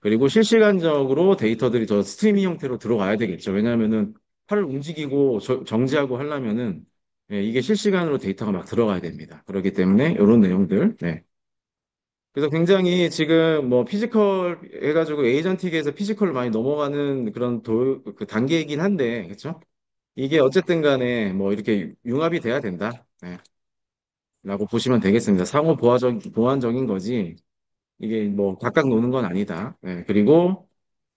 그리고 실시간적으로 데이터들이 저 스트리밍 형태로 들어가야 되겠죠. 왜냐하면은 팔을 움직이고 정지하고 하려면은 예, 이게 실시간으로 데이터가 막 들어가야 됩니다. 그렇기 때문에 이런 내용들. 네. 그래서 굉장히 지금 뭐 피지컬 해가지고 에이전틱에서 피지컬로 많이 넘어가는 그런 그 단계이긴 한데, 그렇죠? 이게 어쨌든 간에 뭐 이렇게 융합이 돼야 된다. 네. 라고 보시면 되겠습니다. 상호 보완적인 거지. 이게 뭐 각각 노는 건 아니다. 네. 그리고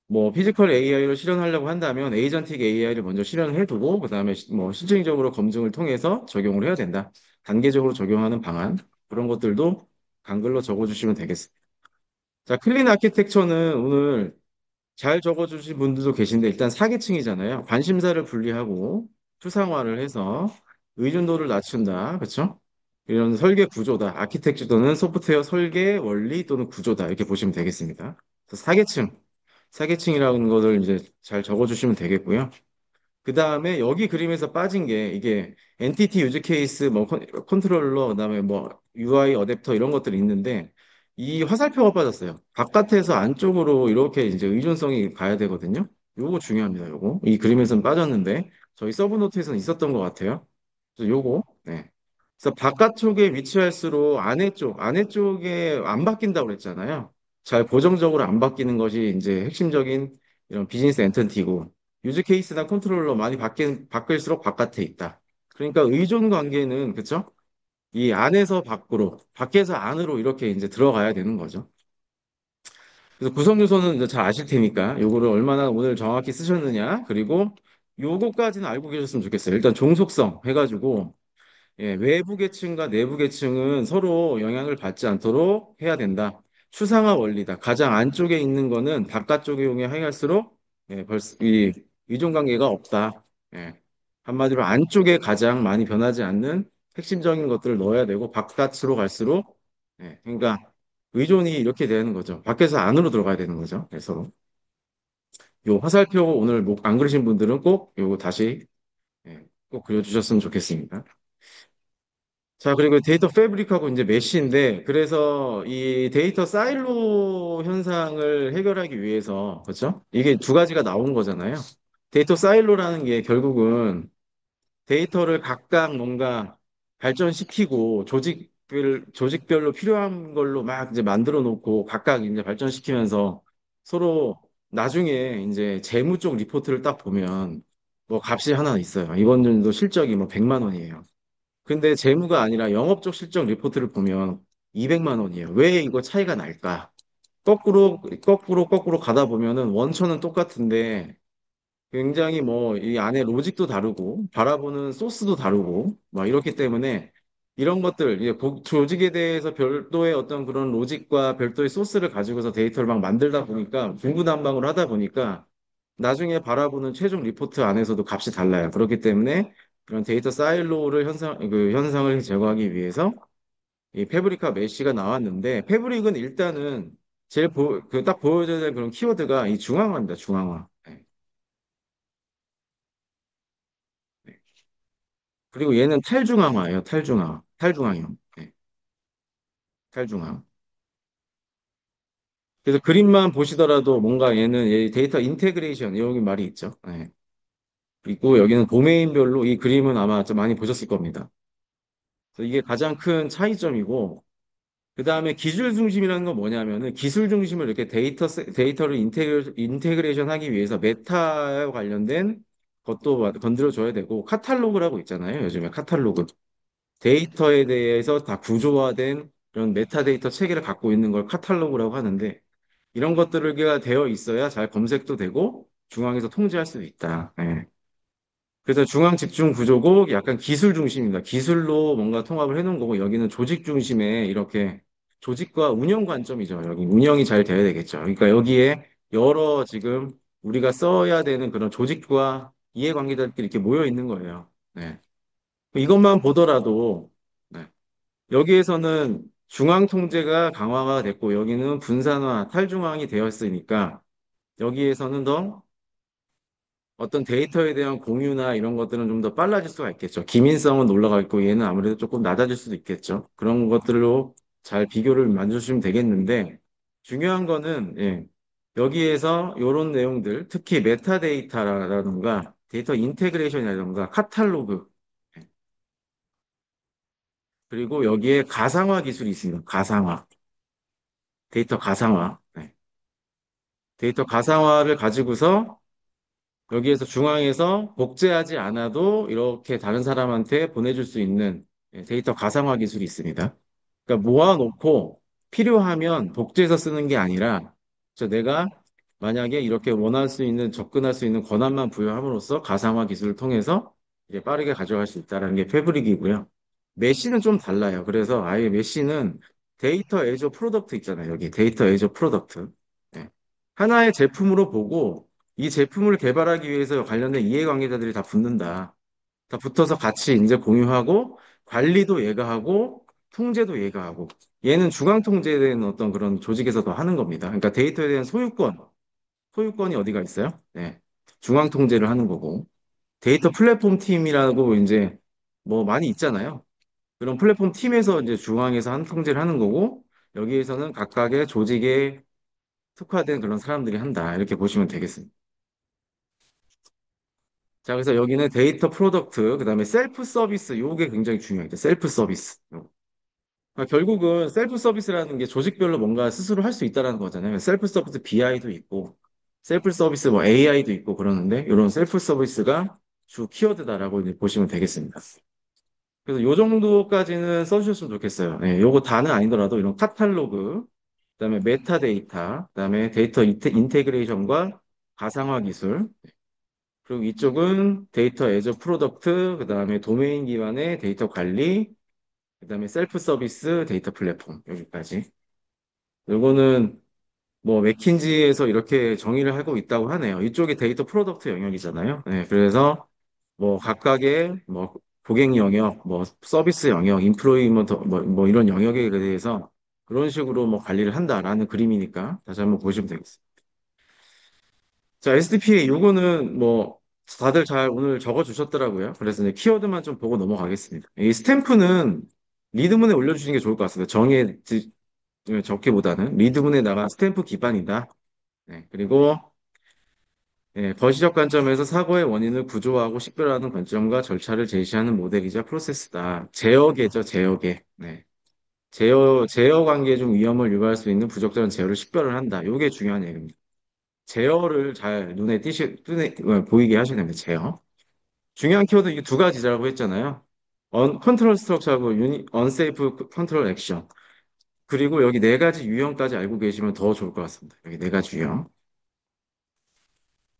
뭐 피지컬 AI를 실현하려고 한다면 에이전틱 AI를 먼저 실현해 두고 그다음에 뭐 실질적으로 검증을 통해서 적용을 해야 된다. 단계적으로 적용하는 방안 그런 것들도 한글로 적어주시면 되겠습니다. 자, 클린 아키텍처는 오늘 잘 적어주신 분들도 계신데 일단 사기층이잖아요. 관심사를 분리하고 추상화를 해서 의존도를 낮춘다. 그렇죠? 이런 설계 구조다. 아키텍처는 소프트웨어 설계 원리 또는 구조다. 이렇게 보시면 되겠습니다. 그래서 사계층이라는 것을 이제 잘 적어주시면 되겠고요. 그 다음에 여기 그림에서 빠진 게 이게 엔티티 유즈 케이스, 뭐 컨트롤러, 그다음에 뭐 UI 어댑터 이런 것들이 있는데 이 화살표가 빠졌어요. 바깥에서 안쪽으로 이렇게 이제 의존성이 가야 되거든요. 요거 중요합니다. 요거 이 그림에서는 빠졌는데 저희 서브노트에서는 있었던 것 같아요. 그래서 요거 네. 그래서 바깥쪽에 위치할수록 아래 쪽에 안 바뀐다고 그랬잖아요. 잘 고정적으로 안 바뀌는 것이 이제 핵심적인 이런 비즈니스 엔티티고 유즈 케이스나 컨트롤러 많이 바뀔수록 바깥에 있다. 그러니까 의존 관계는 그쵸? 이 안에서 밖으로, 밖에서 안으로 이렇게 이제 들어가야 되는 거죠. 그래서 구성 요소는 이제 잘 아실 테니까 요거를 얼마나 오늘 정확히 쓰셨느냐 그리고 요거까지는 알고 계셨으면 좋겠어요. 일단 종속성 해가지고 예, 외부 계층과 내부 계층은 서로 영향을 받지 않도록 해야 된다. 추상화 원리다. 가장 안쪽에 있는 거는 바깥쪽에 용해할수록 예, 벌써 이 의존 관계가 없다. 예. 한마디로 안쪽에 가장 많이 변하지 않는 핵심적인 것들을 넣어야 되고 바깥으로 갈수록 예, 그러니까 의존이 이렇게 되는 거죠. 밖에서 안으로 들어가야 되는 거죠. 그래서 요 화살표 오늘 안 그리신 분들은 꼭 요거 다시 예, 꼭 그려주셨으면 좋겠습니다. 자, 그리고 데이터 패브릭하고 이제 메쉬인데, 그래서 이 데이터 사일로 현상을 해결하기 위해서, 그렇죠? 이게 두 가지가 나온 거잖아요. 데이터 사일로라는 게 결국은 데이터를 각각 뭔가 발전시키고 조직별로 필요한 걸로 막 이제 만들어 놓고 각각 이제 발전시키면서 서로 나중에 이제 재무 쪽 리포트를 딱 보면 뭐 값이 하나 있어요. 이번 년도 실적이 뭐 100만 원이에요. 근데 재무가 아니라 영업적 실적 리포트를 보면 200만 원이에요. 왜 이거 차이가 날까? 거꾸로 가다 보면은 원천은 똑같은데 굉장히 뭐 이 안에 로직도 다르고 바라보는 소스도 다르고 막 이렇기 때문에 이런 것들 이제 조직에 대해서 별도의 어떤 그런 로직과 별도의 소스를 가지고서 데이터를 막 만들다 보니까 중구난방으로 하다 보니까 나중에 바라보는 최종 리포트 안에서도 값이 달라요. 그렇기 때문에 그런 데이터 사일로를 그 현상을 제거하기 위해서 이 패브릭과 메쉬가 나왔는데 패브릭은 일단은 그 딱 보여줘야 될 그런 키워드가 이 중앙화입니다. 중앙화. 네. 네. 그리고 얘는 탈중앙화예요. 탈중앙형. 네. 탈중앙. 그래서 그림만 보시더라도 뭔가 얘는 얘 데이터 인테그레이션 여기 말이 있죠. 네. 그리고 여기는 도메인별로 이 그림은 아마 좀 많이 보셨을 겁니다. 그래서 이게 가장 큰 차이점이고 그 다음에 기술 중심이라는 건 뭐냐면은 기술 중심을 이렇게 데이터를 인테그레이션 하기 위해서 메타와 관련된 것도 건드려줘야 되고 카탈로그라고 있잖아요. 요즘에 카탈로그. 데이터에 대해서 다 구조화된 그런 메타데이터 체계를 갖고 있는 걸 카탈로그라고 하는데 이런 것들이 되어 있어야 잘 검색도 되고 중앙에서 통제할 수 있다. 예. 그래서 중앙 집중 구조고 약간 기술 중심입니다. 기술로 뭔가 통합을 해놓은 거고 여기는 조직 중심의 이렇게 조직과 운영 관점이죠. 여기 운영이 잘 돼야 되겠죠. 그러니까 여기에 여러 지금 우리가 써야 되는 그런 조직과 이해관계자들끼리 이렇게 모여 있는 거예요. 네. 이것만 보더라도 네. 여기에서는 중앙 통제가 강화가 됐고 여기는 분산화, 탈중앙이 되었으니까 여기에서는 더 어떤 데이터에 대한 공유나 이런 것들은 좀 더 빨라질 수가 있겠죠. 기민성은 올라가 있고 얘는 아무래도 조금 낮아질 수도 있겠죠. 그런 것들로 잘 비교를 만져주시면 되겠는데 중요한 거는 예, 여기에서 이런 내용들 특히 메타데이터라든가 데이터 인테그레이션이라든가 카탈로그 그리고 여기에 가상화 기술이 있습니다. 가상화 데이터 가상화 네. 데이터 가상화를 가지고서 여기에서 중앙에서 복제하지 않아도 이렇게 다른 사람한테 보내줄 수 있는 데이터 가상화 기술이 있습니다. 그러니까 모아놓고 필요하면 복제해서 쓰는 게 아니라 내가 만약에 이렇게 원할 수 있는 접근할 수 있는 권한만 부여함으로써 가상화 기술을 통해서 이제 빠르게 가져갈 수 있다는 게 패브릭이고요. 메시는 좀 달라요. 그래서 아예 메시는 데이터 애저 프로덕트 있잖아요. 여기 데이터 애저 프로덕트. 네. 하나의 제품으로 보고 이 제품을 개발하기 위해서 관련된 이해관계자들이 다 붙는다. 다 붙어서 같이 이제 공유하고 관리도 얘가 하고 통제도 얘가 하고 얘는 주강 통제된 어떤 그런 조직에서 더 하는 겁니다. 그러니까 데이터에 대한 소유권이 어디가 있어요? 네. 중앙 통제를 하는 거고 데이터 플랫폼 팀이라고 이제 뭐 많이 있잖아요. 그런 플랫폼 팀에서 이제 중앙에서 한 통제를 하는 거고 여기에서는 각각의 조직에 특화된 그런 사람들이 한다. 이렇게 보시면 되겠습니다. 자, 그래서 여기는 데이터 프로덕트, 그다음에 셀프 서비스, 요게 굉장히 중요해요. 셀프 서비스. 그러니까 결국은 셀프 서비스라는 게 조직별로 뭔가 스스로 할 수 있다라는 거잖아요. 셀프 서비스 BI도 있고, 셀프 서비스 뭐 AI도 있고 그러는데, 이런 셀프 서비스가 주 키워드다라고 이제 보시면 되겠습니다. 그래서 요 정도까지는 써주셨으면 좋겠어요. 네, 요거 다는 아니더라도 이런 카탈로그, 그다음에 메타데이터, 그다음에 데이터 인테그레이션과 가상화 기술, 그리고 이쪽은 데이터 애저 프로덕트, 그다음에 도메인 기반의 데이터 관리, 그다음에 셀프 서비스 데이터 플랫폼 여기까지. 요거는 뭐 맥킨지에서 이렇게 정의를 하고 있다고 하네요. 이쪽이 데이터 프로덕트 영역이잖아요. 네, 그래서 뭐 각각의 뭐 고객 영역, 뭐 서비스 영역, 인플로이먼트 뭐 이런 영역에 대해서 그런 식으로 뭐 관리를 한다라는 그림이니까 다시 한번 보시면 되겠습니다. 자, SDP 요거는 뭐 다들 잘 오늘 적어 주셨더라고요. 그래서 이제 키워드만 좀 보고 넘어가겠습니다. 이 스탬프는 리드문에 올려주시는 게 좋을 것 같습니다. 적기보다는 리드문에다가 스탬프 기반이다. 네, 그리고 거시적 관점에서 사고의 원인을 구조화하고 식별하는 관점과 절차를 제시하는 모델이자 프로세스다. 제어계죠, 제어계. 네. 제어 관계 중 위험을 유발할 수 있는 부적절한 제어를 식별을 한다. 이게 중요한 얘기입니다. 제어를 잘 보이게 하셔야 됩니다. 제어. 중요한 키워드 이게 두 가지라고 했잖아요. 컨트롤 스트럭처하고 언세이프 컨트롤 액션. 그리고 여기 네 가지 유형까지 알고 계시면 더 좋을 것 같습니다. 여기 네 가지 유형.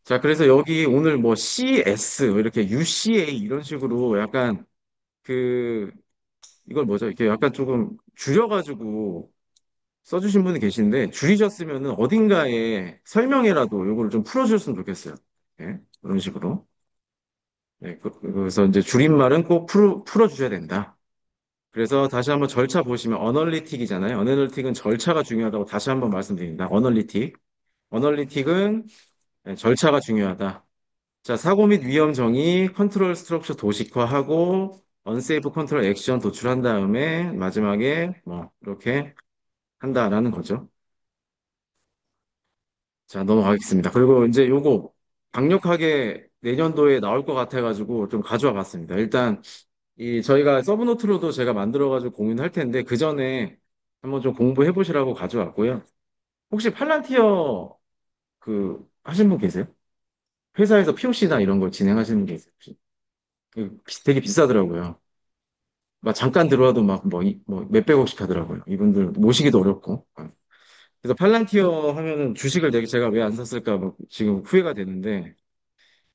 자, 그래서 여기 오늘 뭐 CS, 이렇게 UCA 이런 식으로 약간 그, 이걸 뭐죠? 이렇게 약간 조금 줄여가지고 써주신 분이 계신데, 줄이셨으면은 어딘가에 설명회라도 이거를 좀 풀어주셨으면 좋겠어요. 네, 그런 식으로. 네, 그래서 이제 줄임말은 꼭 풀어주셔야 된다. 그래서 다시 한번 절차 보시면 어널리틱이잖아요. 어널리틱은 절차가 중요하다고 다시 한번 말씀드립니다. 어널리틱. 어널리틱은 절차가 중요하다. 자, 사고 및 위험 정의, 컨트롤 스트럭처 도식화하고, 언세이프 컨트롤 액션 도출한 다음에 마지막에 뭐 이렇게 한다라는 거죠. 자, 넘어가겠습니다. 그리고 이제 요거 강력하게 내년도에 나올 것 같아가지고 좀 가져와 봤습니다. 일단 이 저희가 서브노트로도 제가 만들어가지고 공유할 텐데 그 전에 한번 좀 공부해 보시라고 가져왔고요. 혹시 팔란티어 그 하신 분 계세요? 회사에서 POC나 이런 걸 진행하시는 게 있어요? 혹시? 되게 비싸더라고요. 막 잠깐 들어와도 막 뭐 몇백억씩 하더라고요. 이분들 모시기도 어렵고. 그래서 팔란티어 하면은 주식을 되게 제가 왜 안 샀을까 뭐 지금 후회가 되는데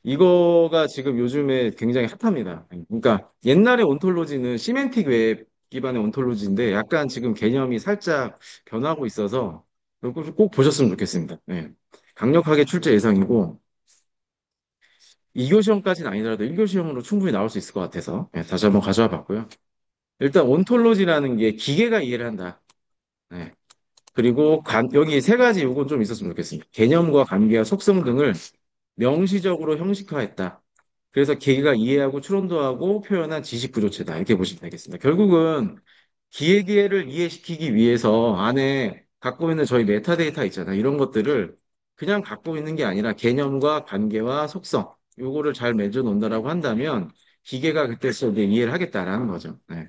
이거가 지금 요즘에 굉장히 핫합니다. 그러니까 옛날에 온톨로지는 시멘틱 웹 기반의 온톨로지인데 약간 지금 개념이 살짝 변하고 있어서 꼭 보셨으면 좋겠습니다. 네. 강력하게 출제 예상이고 2교 시험까지는 아니더라도 1교 시험으로 충분히 나올 수 있을 것 같아서 다시 한번 가져와 봤고요. 일단 온톨로지라는 게 기계가 이해를 한다. 네. 그리고 여기 세 가지 요건 좀 있었으면 좋겠습니다. 개념과 관계와 속성 등을 명시적으로 형식화했다. 그래서 개가 이해하고 추론도 하고 표현한 지식 구조체다. 이렇게 보시면 되겠습니다. 결국은 기계를 이해시키기 위해서 안에 갖고 있는 저희 메타데이터 있잖아요. 이런 것들을 그냥 갖고 있는 게 아니라 개념과 관계와 속성, 요거를 잘 맺어 놓는다라고 한다면 기계가 그때서 이제 이해를 하겠다라는 거죠. 네.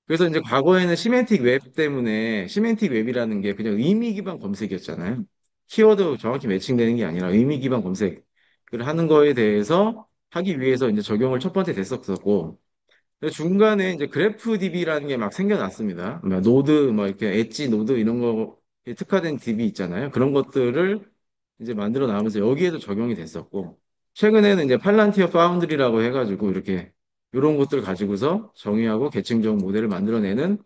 그래서 이제 과거에는 시멘틱 웹 때문에 시멘틱 웹이라는 게 그냥 의미 기반 검색이었잖아요. 키워드 정확히 매칭되는 게 아니라 의미 기반 검색을 하는 거에 대해서 하기 위해서 이제 적용을 첫 번째 됐었고, 근데 중간에 이제 그래프 DB라는 게 막 생겨났습니다. 뭐 노드, 뭐 이렇게 엣지 노드 이런 거 특화된 DB 있잖아요. 그런 것들을 이제 만들어 나오면서 여기에도 적용이 됐었고, 최근에는 이제 팔란티어 파운드리라고 해가지고 이렇게 이런 것들 가지고서 정의하고 계층적 모델을 만들어내는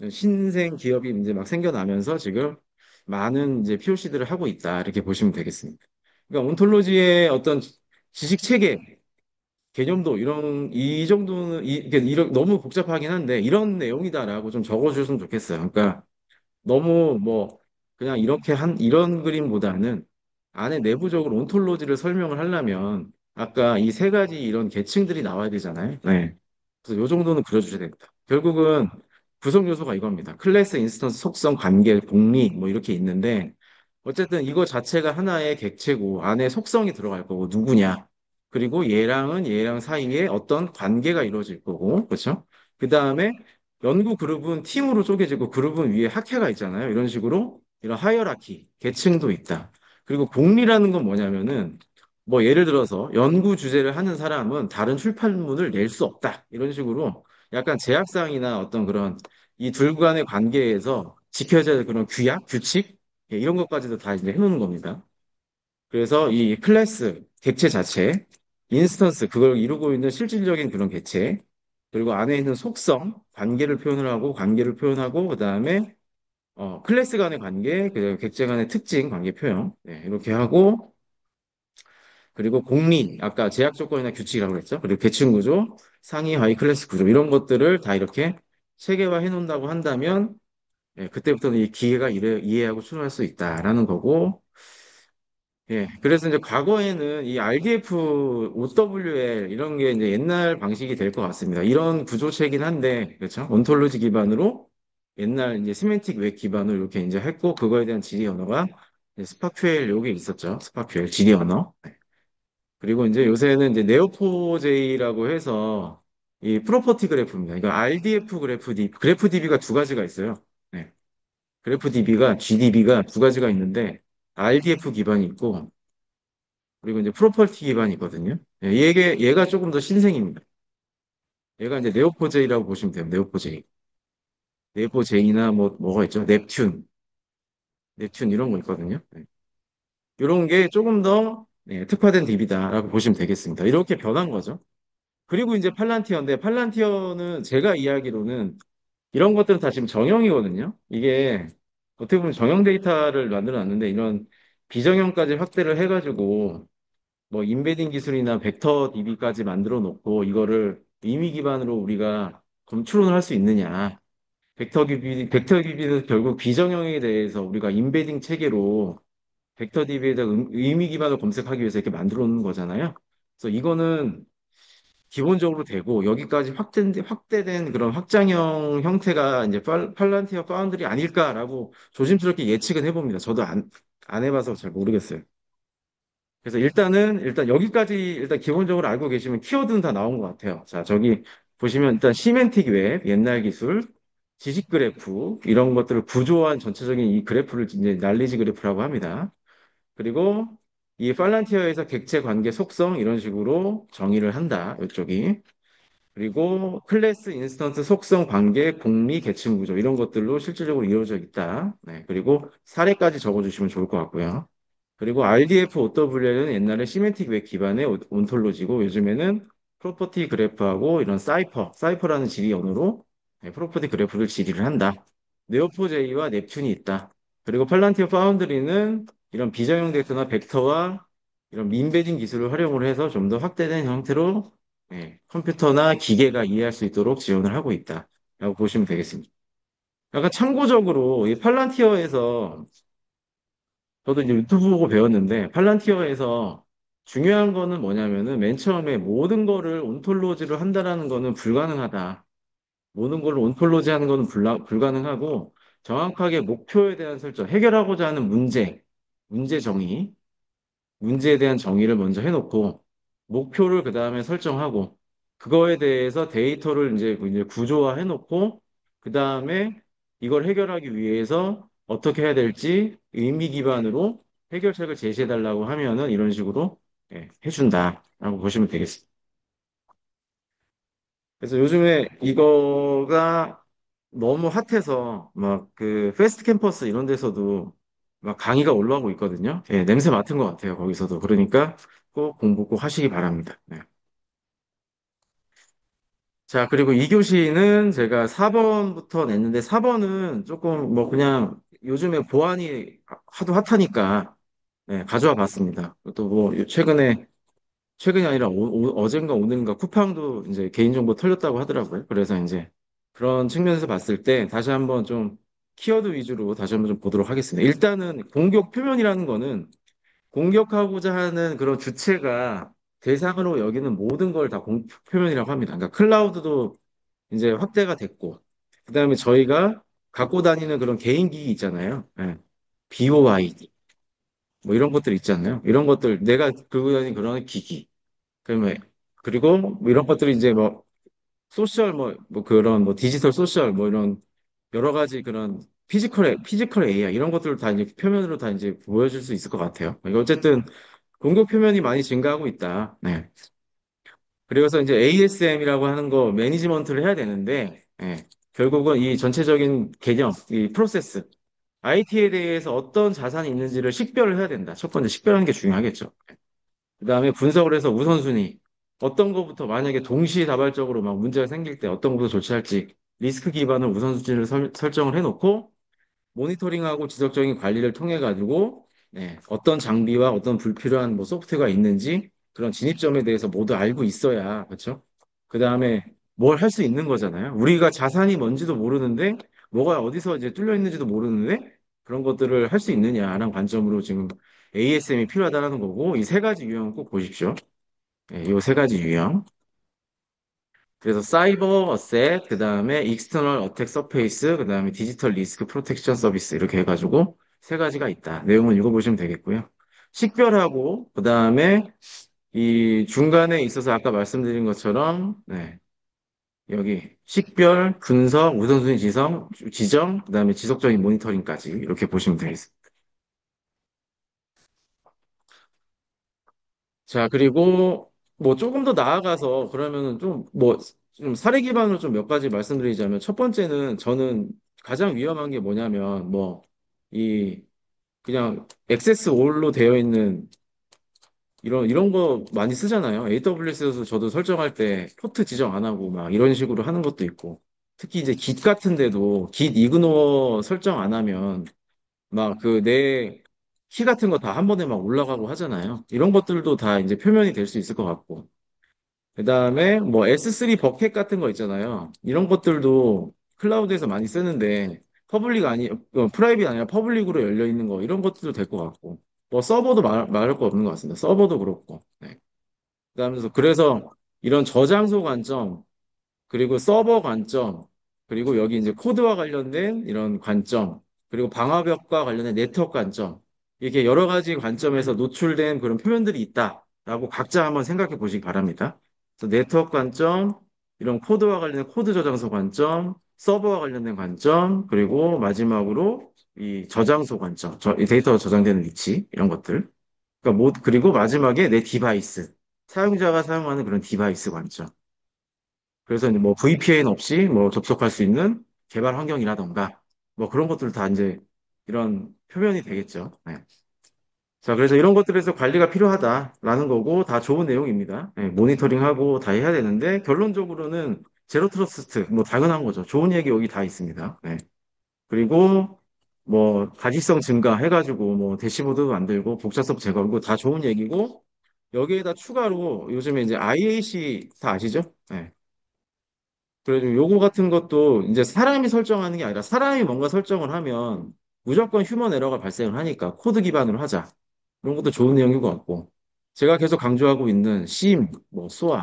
신생 기업이 이제 막 생겨나면서 지금 많은 이제 POC들을 하고 있다. 이렇게 보시면 되겠습니다. 그러니까 온톨로지의 어떤 지식 체계, 개념도 이 정도는 이게 이런 너무 복잡하긴 한데 이런 내용이다라고 좀 적어주셨으면 좋겠어요. 그러니까 너무 뭐 그냥 이런 그림보다는 안에 내부적으로 온톨로지를 설명을 하려면 아까 이 세 가지 이런 계층들이 나와야 되잖아요. 네. 그래서 요 정도는 그려주셔야 됩니다. 결국은 구성 요소가 이겁니다. 클래스, 인스턴스, 속성, 관계, 공리 뭐 이렇게 있는데 어쨌든 이거 자체가 하나의 객체고 안에 속성이 들어갈 거고 누구냐. 그리고 얘랑 사이에 어떤 관계가 이루어질 거고 그렇죠? 그 다음에 연구 그룹은 팀으로 쪼개지고 그룹은 위에 학회가 있잖아요. 이런 식으로 이런 하이어라키, 계층도 있다. 그리고 공리라는 건 뭐냐면은 뭐 예를 들어서 연구 주제를 하는 사람은 다른 출판물을 낼 수 없다. 이런 식으로 약간 제약사항이나 어떤 그런 이 둘 간의 관계에서 지켜져야 될 그런 규약, 규칙 예, 이런 것까지도 다 이제 해놓는 겁니다. 그래서 이 클래스, 객체 자체, 인스턴스, 그걸 이루고 있는 실질적인 그런 객체, 그리고 안에 있는 속성, 관계를 표현하고, 그 다음에, 클래스 간의 관계, 그 객체 간의 특징, 관계 표현, 네, 이렇게 하고, 그리고 공리, 아까 제약 조건이나 규칙이라고 그랬죠. 그리고 계층 구조, 상위, 하위 클래스 구조, 이런 것들을 다 이렇게 체계화 해놓는다고 한다면, 예, 그때부터는 이 기계가 이해하고 추론할 수 있다라는 거고, 예, 그래서 이제 과거에는 이 RDF, OWL 이런 게 이제 옛날 방식이 될 것 같습니다. 이런 구조체이긴 한데, 그렇죠? 온톨로지 기반으로 옛날 이제 시멘틱 웹 기반으로 이렇게 이제 했고, 그거에 대한 지리 언어가 스파큐엘 요게 있었죠. 스파큐엘 지리 언어. 네. 그리고 이제 요새는 이제 네오포제이라고 해서 이 프로퍼티 그래프입니다. 이거 RDF 그래프 DB가 두 가지가 있어요. 네. 그래프 DB가 GDB가 두 가지가 있는데 RDF 기반이 있고 그리고 이제 프로퍼티 기반이거든요. 예, 얘가 조금 더 신생입니다. 얘가 이제 네오포제이라고 보시면 돼요. 네오포제이. 네오포제이나 뭐가 있죠? 넵튠 이런 거 있거든요. 이런 게 조금 더 특화된 DB다라고 보시면 되겠습니다. 이렇게 변한 거죠. 그리고 이제 팔란티어인데 팔란티어는 제가 이야기로는 이런 것들은 다 지금 정형이거든요. 이게 어떻게 보면 정형 데이터를 만들어 놨는데 이런 비정형까지 확대를 해가지고 뭐 인베딩 기술이나 벡터 DB까지 만들어 놓고 이거를 의미 기반으로 우리가 검출을 할 수 있느냐. 벡터 DB는 결국 비정형에 대해서 우리가 인베딩 체계로 벡터 DB에 대한 의미 기반을 검색하기 위해서 이렇게 만들어 놓는 거잖아요. 그래서 이거는 기본적으로 되고 여기까지 확대된 그런 확장형 형태가 이제 팔란티어 파운드리 아닐까라고 조심스럽게 예측은 해봅니다. 저도 안 해봐서 잘 모르겠어요. 그래서 일단 여기까지 일단 기본적으로 알고 계시면 키워드는 다 나온 것 같아요. 자, 저기 보시면 일단 시멘틱 웹, 옛날 기술, 지식 그래프, 이런 것들을 구조한 전체적인 이 그래프를 이제 날리지 그래프라고 합니다. 그리고 이 팔란티어에서 객체 관계 속성 이런 식으로 정의를 한다. 이쪽이. 그리고 클래스, 인스턴스, 속성, 관계, 공리, 계층 구조 이런 것들로 실질적으로 이루어져 있다. 네, 그리고 사례까지 적어주시면 좋을 것 같고요. 그리고 RDF OWL은 옛날에 시멘틱 웹 기반의 온톨로지고 요즘에는 프로퍼티 그래프하고 이런 사이퍼라는 지리 언어로 프로퍼티 그래프를 지리를 한다. 네오포제이와 넵튠이 있다. 그리고 팔란티어 파운드리는 이런 비정형 덱터나 벡터와 이런 민베딩 기술을 활용을 해서 좀 더 확대된 형태로 컴퓨터나 기계가 이해할 수 있도록 지원을 하고 있다라고 보시면 되겠습니다. 약간 참고적으로 이 팔란티어에서 저도 이제 유튜브 보고 배웠는데 팔란티어에서 중요한 거는 뭐냐면은 맨 처음에 모든 거를 온톨로지로 한다라는 거는 불가능하다. 모든 걸 온톨로지 하는 건 불가능하고 정확하게 목표에 대한 설정, 해결하고자 하는 문제 정의, 문제에 대한 정의를 먼저 해놓고 목표를 그 다음에 설정하고 그거에 대해서 데이터를 이제 구조화해놓고 그 다음에 이걸 해결하기 위해서 어떻게 해야 될지 의미 기반으로 해결책을 제시해달라고 하면은 이런 식으로 해준다라고 보시면 되겠습니다. 그래서 요즘에 이거가 너무 핫해서 막 그 패스트 캠퍼스 이런 데서도 막 강의가 올라오고 있거든요. 예, 냄새 맡은 것 같아요. 거기서도. 그러니까 꼭 공부 꼭 하시기 바랍니다. 네. 자, 그리고 2교시는 제가 4번부터 냈는데 4번은 조금 뭐 그냥 요즘에 보안이 하도 핫하니까 가져와 봤습니다. 또 뭐 최근이 아니라 어젠가 오늘인가 쿠팡도 이제 개인정보 털렸다고 하더라고요. 그래서 이제 그런 측면에서 봤을 때 다시 한번 좀 키워드 위주로 다시 한번 좀 보도록 하겠습니다. 일단은 공격 표면이라는 거는 공격하고자 하는 그런 주체가 대상으로 여기는 모든 걸 다 공격 표면이라고 합니다. 그러니까 클라우드도 이제 확대가 됐고, 그다음에 저희가 갖고 다니는 그런 개인기기 있잖아요. BOID 뭐 이런 것들 있잖아요. 이런 것들 내가 들고 다니는 그런 기기. 그러면 그리고 뭐 이런 것들이 이제 뭐 소셜 뭐 그런 뭐 디지털 소셜 뭐 이런 여러 가지 그런 피지컬 AI 이런 것들을 다 이제 표면으로 다 이제 보여줄 수 있을 것 같아요. 이거 어쨌든 공격 표면이 많이 증가하고 있다. 네. 그래서 이제 ASM이라고 하는 거 매니지먼트를 해야 되는데 결국은 이 전체적인 개념, 이 프로세스, IT에 대해서 어떤 자산이 있는지를 식별을 해야 된다. 첫 번째 식별하는 게 중요하겠죠. 그다음에 분석을 해서 우선순위 어떤 것부터 만약에 동시다발적으로 막 문제가 생길 때 어떤 것부터 조치할지 리스크 기반으로 우선순위를 설정을 해놓고 모니터링하고 지속적인 관리를 통해 가지고 어떤 장비와 어떤 불필요한 뭐 소프트웨어가 있는지 그런 진입점에 대해서 모두 알고 있어야 그렇죠? 그다음에 뭘 할 수 있는 거잖아요. 우리가 자산이 뭔지도 모르는데 뭐가 어디서 이제 뚫려 있는지도 모르는데 그런 것들을 할 수 있느냐라는 관점으로 지금 ASM이 필요하다는 거고 이 세 가지 유형 꼭 보십시오. 이 세 가지 유형. 그래서 사이버 어셋, 그 다음에 익스터널 어택 서페이스, 그 다음에 디지털 리스크 프로텍션 서비스 이렇게 해가지고 세 가지가 있다. 내용을 읽어보시면 되겠고요. 식별하고 그 다음에 이 중간에 있어서 아까 말씀드린 것처럼 여기 식별, 분석, 우선순위 지정, 그 다음에 지속적인 모니터링까지 이렇게 보시면 되겠습니다. 자, 그리고 뭐 조금 더 나아가서 그러면은 좀 사례 기반으로 좀 몇 가지 말씀드리자면 첫 번째는 저는 가장 위험한 게 뭐냐면 뭐 이 그냥 액세스 올로 되어 있는 이런 거 많이 쓰잖아요. AWS에서 저도 설정할 때 포트 지정 안 하고 막 이런 식으로 하는 것도 있고 특히 이제 Git 같은 데도 Git 이그노어 설정 안 하면 막 그 내 키 같은 거 다 한 번에 막 올라가고 하잖아요. 이런 것들도 다 이제 표면이 될 수 있을 것 같고. 그다음에 뭐 S3 버켓 같은 거 있잖아요. 이런 것들도 클라우드에서 많이 쓰는데 프라이빗 아니라 퍼블릭으로 열려 있는 거 이런 것들도 될 것 같고. 뭐 서버도 말할 거 없는 것 같습니다. 서버도 그렇고. 네. 그래서 이런 저장소 관점 그리고 서버 관점, 그리고 여기 이제 코드와 관련된 이런 관점, 그리고 방화벽과 관련된 네트워크 관점, 이렇게 여러 가지 관점에서 노출된 그런 표현들이 있다라고 각자 한번 생각해 보시기 바랍니다. 그래서 네트워크 관점, 이런 코드와 관련된 코드 저장소 관점, 서버와 관련된 관점, 그리고 마지막으로 이 저장소 관점, 이 데이터가 저장되는 위치, 이런 것들. 그러니까 그리고 마지막에 내 디바이스, 사용자가 사용하는 그런 디바이스 관점. 그래서 이제 뭐 VPN 없이 뭐 접속할 수 있는 개발 환경이라던가 뭐 그런 것들 다 이제 이런 표현이 되겠죠. 네. 자, 그래서 이런 것들에서 관리가 필요하다라는 거고 다 좋은 내용입니다. 모니터링하고 다 해야 되는데 결론적으로는 제로 트러스트 뭐 당연한 거죠. 좋은 얘기 여기 다 있습니다. 그리고 뭐 가지성 증가 해가지고 뭐 대시보드 만들고 복잡성 제거하고 다 좋은 얘기고 여기에다 추가로 요즘에 이제 IAC 다 아시죠? 네. 그래도 요거 같은 것도 이제 사람이 설정하는 게 아니라 사람이 뭔가 설정을 하면 무조건 휴먼 에러가 발생을 하니까 코드 기반으로 하자. 이런 것도 좋은 내용인 것 같고. 제가 계속 강조하고 있는 심, 뭐 SOA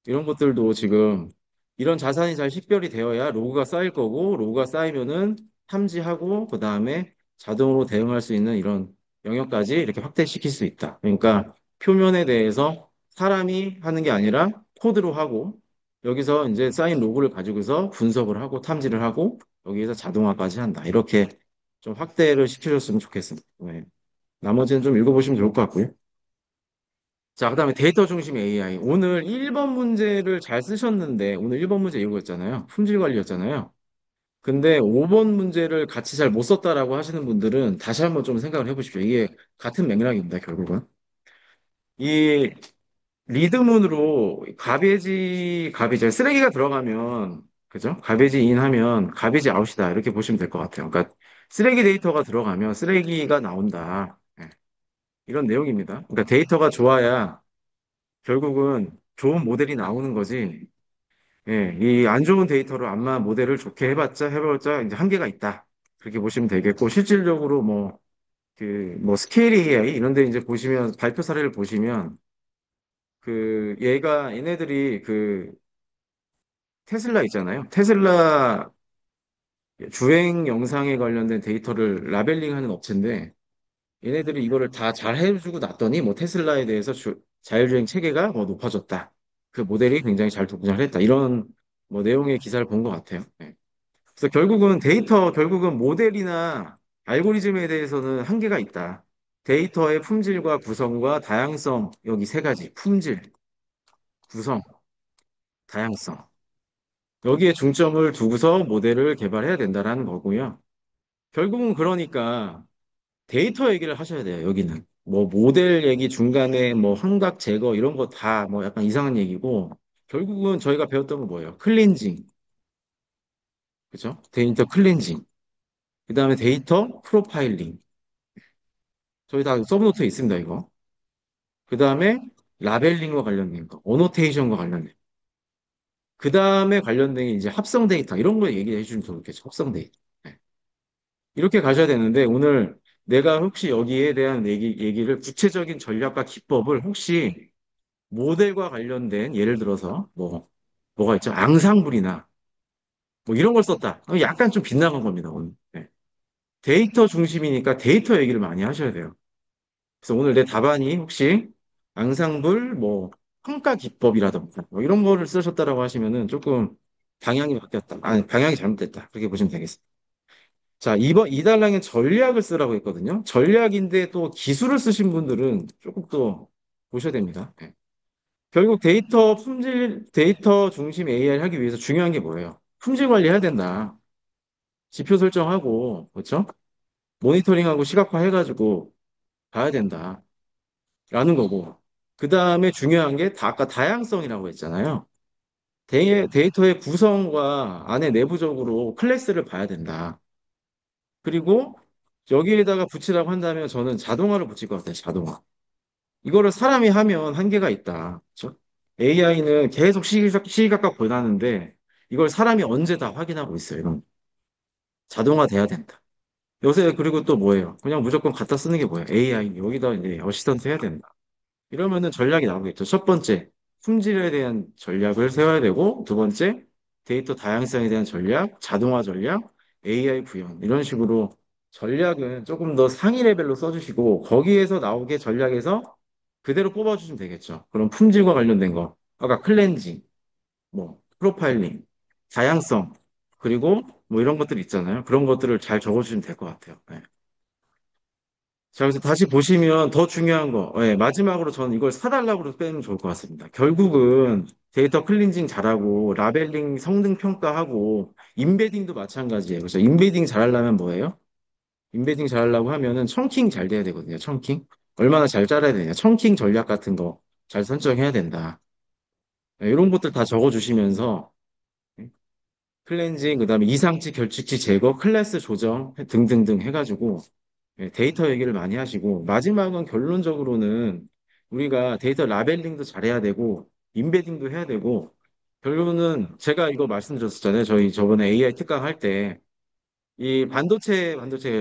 이런 것들도 지금 이런 자산이 잘 식별이 되어야 로그가 쌓일 거고 로그가 쌓이면은 탐지하고 그 다음에 자동으로 대응할 수 있는 이런 영역까지 이렇게 확대시킬 수 있다. 그러니까 표면에 대해서 사람이 하는 게 아니라 코드로 하고 여기서 이제 쌓인 로그를 가지고서 분석을 하고 탐지를 하고 여기에서 자동화까지 한다. 이렇게 좀 확대를 시켜줬으면 좋겠습니다. 네. 나머지는 좀 읽어보시면 좋을 것 같고요. 자, 그다음에 데이터 중심 AI. 오늘 1번 문제를 잘 쓰셨는데, 오늘 1번 문제 이거였잖아요. 품질 관리였잖아요. 근데 5번 문제를 같이 잘 못 썼다라고 하시는 분들은 다시 한번 좀 생각을 해보십시오. 이게 같은 맥락입니다, 결국은. 이 리드문으로 가베지, 쓰레기가 들어가면, 그죠? 가베지 인 하면 가베지 아웃이다. 이렇게 보시면 될 것 같아요. 그러니까 쓰레기 데이터가 들어가면 쓰레기가 나온다. 예, 이런 내용입니다. 그러니까 데이터가 좋아야 결국은 좋은 모델이 나오는 거지. 예, 이 안 좋은 데이터로 암만 모델을 좋게 해봤자 이제 한계가 있다. 그렇게 보시면 되겠고, 실질적으로 뭐 스케일 AI 이런 데 이제 보시면, 발표 사례를 보시면, 얘네들이 테슬라 있잖아요. 테슬라 주행 영상에 관련된 데이터를 라벨링 하는 업체인데, 얘네들이 이거를 다 잘 해주고 났더니 뭐 테슬라에 대해서 자율주행 체계가 뭐 높아졌다. 그 모델이 굉장히 잘 동작을 했다. 이런 뭐 내용의 기사를 본 것 같아요. 네. 그래서 결국은 모델이나 알고리즘에 대해서는 한계가 있다. 데이터의 품질과 구성과 다양성, 여기 세 가지. 품질, 구성, 다양성. 여기에 중점을 두고서 모델을 개발해야 된다라는 거고요. 결국은 그러니까 데이터 얘기를 하셔야 돼요, 여기는. 뭐, 모델 얘기 중간에 뭐, 환각 제거 이런 거 다 뭐 약간 이상한 얘기고, 결국은 저희가 배웠던 건 뭐예요? 클렌징. 그죠? 데이터 클렌징. 그 다음에 데이터 프로파일링. 저희 다 서브노트에 있습니다, 이거. 그 다음에 라벨링과 관련된 거, 어노테이션과 관련된 거. 그 다음에 관련된 게 이제 합성 데이터, 이런 거 얘기해 주시면 좋겠죠. 합성 데이터. 네. 이렇게 가셔야 되는데, 오늘 내가 혹시 여기에 대한 얘기를 구체적인 전략과 기법을 혹시 모델과 관련된 예를 들어서 뭐가 있죠? 앙상블이나 뭐 이런 걸 썼다. 약간 좀 빗나간 겁니다, 오늘. 네. 데이터 중심이니까 데이터 얘기를 많이 하셔야 돼요. 그래서 오늘 내 답안이 혹시 앙상블 뭐 평가 기법이라던가 뭐 이런 거를 쓰셨다라고 하시면은 조금 방향이 바뀌었다. 아니, 방향이 잘못됐다. 그렇게 보시면 되겠습니다. 자, 2달랑의 전략을 쓰라고 했거든요. 전략인데 또 기술을 쓰신 분들은 조금 또 보셔야 됩니다. 네. 결국 데이터 중심 AI를 하기 위해서 중요한 게 뭐예요? 품질 관리해야 된다. 지표 설정하고, 그렇죠? 모니터링하고 시각화 해가지고 봐야 된다. 라는 거고. 그 다음에 중요한 게 아까 다양성이라고 했잖아요. 데이터의 구성과 안에 내부적으로 클래스를 봐야 된다. 그리고 여기에다가 붙이라고 한다면 저는 자동화를 붙일 것 같아요. 자동화. 이거를 사람이 하면 한계가 있다. 그렇죠? AI는 계속 시기각각 변하는데 이걸 사람이 언제 다 확인하고 있어요. 이런 자동화 돼야 된다. 요새 그리고 또 뭐예요? 그냥 무조건 갖다 쓰는 게 뭐예요? AI 여기다 이제 어시스턴트 해야 된다. 이러면은 전략이 나오겠죠. 첫 번째, 품질에 대한 전략을 세워야 되고 두 번째, 데이터 다양성에 대한 전략, 자동화 전략, AI 구현 이런 식으로 전략은 조금 더 상위 레벨로 써주시고 거기에서 나오게 전략에서 그대로 뽑아주시면 되겠죠. 그럼 품질과 관련된 거, 아까 클렌징, 뭐 프로파일링, 다양성, 그리고 뭐 이런 것들 있잖아요. 그런 것들을 잘 적어주시면 될 것 같아요. 네. 자, 그래서 다시 보시면 더 중요한 거, 마지막으로 저는 이걸 사달라고 빼면 좋을 것 같습니다. 결국은 데이터 클린징 잘하고, 라벨링 성능 평가하고, 인베딩도 마찬가지예요. 그래서 인베딩 잘하려면 뭐예요? 인베딩 잘하려고 하면은 청킹 잘 돼야 되거든요. 청킹. 얼마나 잘 짜려야 되냐. 청킹 전략 같은 거 잘 설정해야 된다. 이런 것들 다 적어주시면서 클렌징, 그다음에 이상치, 결칙치 제거, 클래스 조정 등등등 해가지고 데이터 얘기를 많이 하시고 마지막은 결론적으로는 우리가 데이터 라벨링도 잘해야 되고 인베딩도 해야 되고 결론은 제가 이거 말씀드렸었잖아요. 저희 저번에 AI 특강 할 때 이 반도체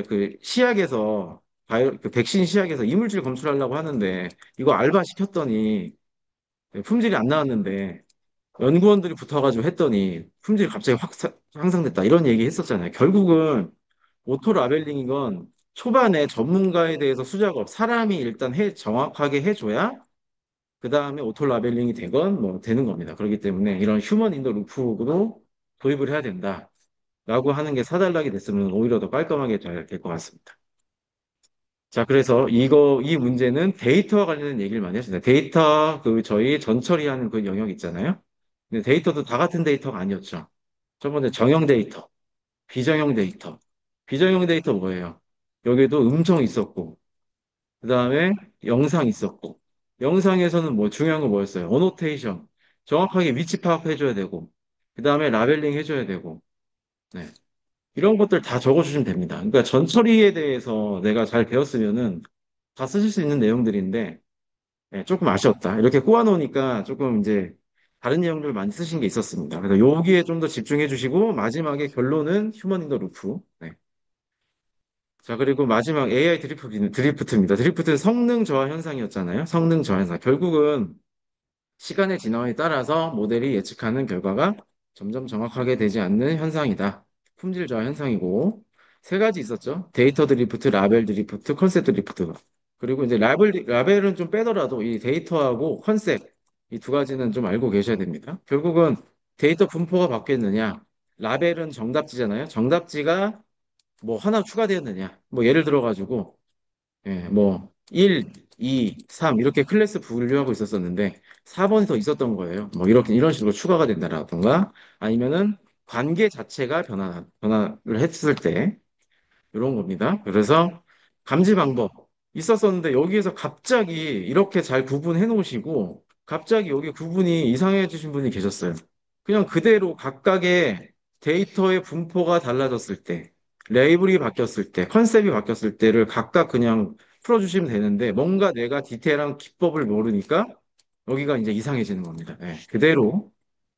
그 시약에서 그 백신 시약에서 이물질 검출하려고 하는데 이거 알바 시켰더니 품질이 안 나왔는데 연구원들이 붙어가지고 했더니 품질이 갑자기 확 향상됐다 이런 얘기 했었잖아요. 결국은 오토 라벨링인 건 초반에 전문가에 대해서 수작업 사람이 일단 정확하게 해줘야 그 다음에 오토 라벨링이 되건 뭐 되는 겁니다. 그렇기 때문에 이런 휴먼 인더 루프로 도입을 해야 된다라고 하는 게 사달락이 됐으면 오히려 더 깔끔하게 잘 될 것 같습니다. 자, 그래서 이 문제는 데이터와 관련된 얘기를 많이 했습니다. 데이터, 저희 전처리하는 그 영역 있잖아요. 근데 데이터도 다 같은 데이터가 아니었죠. 첫 번째, 정형 데이터, 비정형 데이터. 비정형 데이터 뭐예요? 여기도 음성 있었고, 그 다음에 영상 있었고, 영상에서는 뭐 중요한 거 뭐였어요? 어노테이션. 정확하게 위치 파악해줘야 되고, 그 다음에 라벨링 해줘야 되고, 네. 이런 것들 다 적어주시면 됩니다. 그러니까 전처리에 대해서 내가 잘 배웠으면은 다 쓰실 수 있는 내용들인데, 네, 조금 아쉬웠다. 이렇게 꼬아놓으니까 조금 이제 다른 내용들 많이 쓰신 게 있었습니다. 그래서 여기에 좀 더 집중해 주시고, 마지막에 결론은 휴먼 인더 루프. 네. 자, 그리고 마지막 AI 드리프트입니다. 드리프트는 성능 저하 현상이었잖아요. 성능 저하 현상. 결국은 시간의 진화에 따라서 모델이 예측하는 결과가 점점 정확하게 되지 않는 현상이다. 품질 저하 현상이고, 세 가지 있었죠. 데이터 드리프트, 라벨 드리프트, 컨셉 드리프트. 그리고 이제 라벨은 좀 빼더라도 이 데이터하고 컨셉, 이 두 가지는 좀 알고 계셔야 됩니다. 결국은 데이터 분포가 바뀌었느냐, 라벨은 정답지잖아요. 정답지가 뭐 하나 추가되었느냐. 뭐 예를 들어가지고, 예, 뭐, 1, 2, 3 이렇게 클래스 분류하고 있었었는데 4번이 더 있었던 거예요. 뭐 이렇게 이런 식으로 추가가 된다라던가 아니면은 관계 자체가 변화를 했을 때 이런 겁니다. 그래서 감지 방법 있었었는데 여기에서 갑자기 이렇게 잘 구분해 놓으시고 갑자기 여기 구분이 이상해지신 분이 계셨어요. 그냥 그대로 각각의 데이터의 분포가 달라졌을 때, 레이블이 바뀌었을 때, 컨셉이 바뀌었을 때를 각각 그냥 풀어주시면 되는데 뭔가 내가 디테일한 기법을 모르니까 여기가 이제 이상해지는 겁니다. 네, 그대로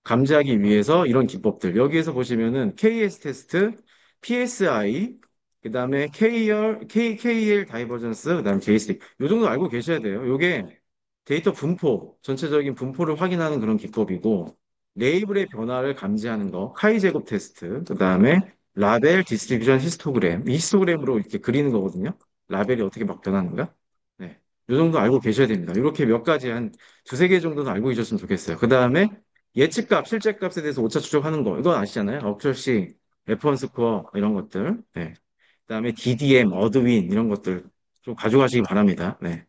감지하기 위해서 이런 기법들. 여기에서 보시면은 KS 테스트, PSI, 그다음에 KL 다이버전스, 그다음에 JST. 요 정도 알고 계셔야 돼요. 요게 데이터 분포, 전체적인 분포를 확인하는 그런 기법이고, 레이블의 변화를 감지하는 거, 카이 제곱 테스트, 그다음에 라벨 디스트리뷰션 히스토그램, 이 히스토그램으로 이렇게 그리는 거거든요. 라벨이 어떻게 막 변하는가? 네. 요 정도 알고 계셔야 됩니다. 이렇게 몇 가지 한 두세 개 정도는 알고 계셨으면 좋겠어요. 그 다음에 예측값, 실제값에 대해서 오차 추적하는 거. 이건 아시잖아요. 억철시, F1 스코어, 이런 것들. 네. 그다음에 DDM, 어드윈, 이런 것들 좀 가져가시기 바랍니다. 네.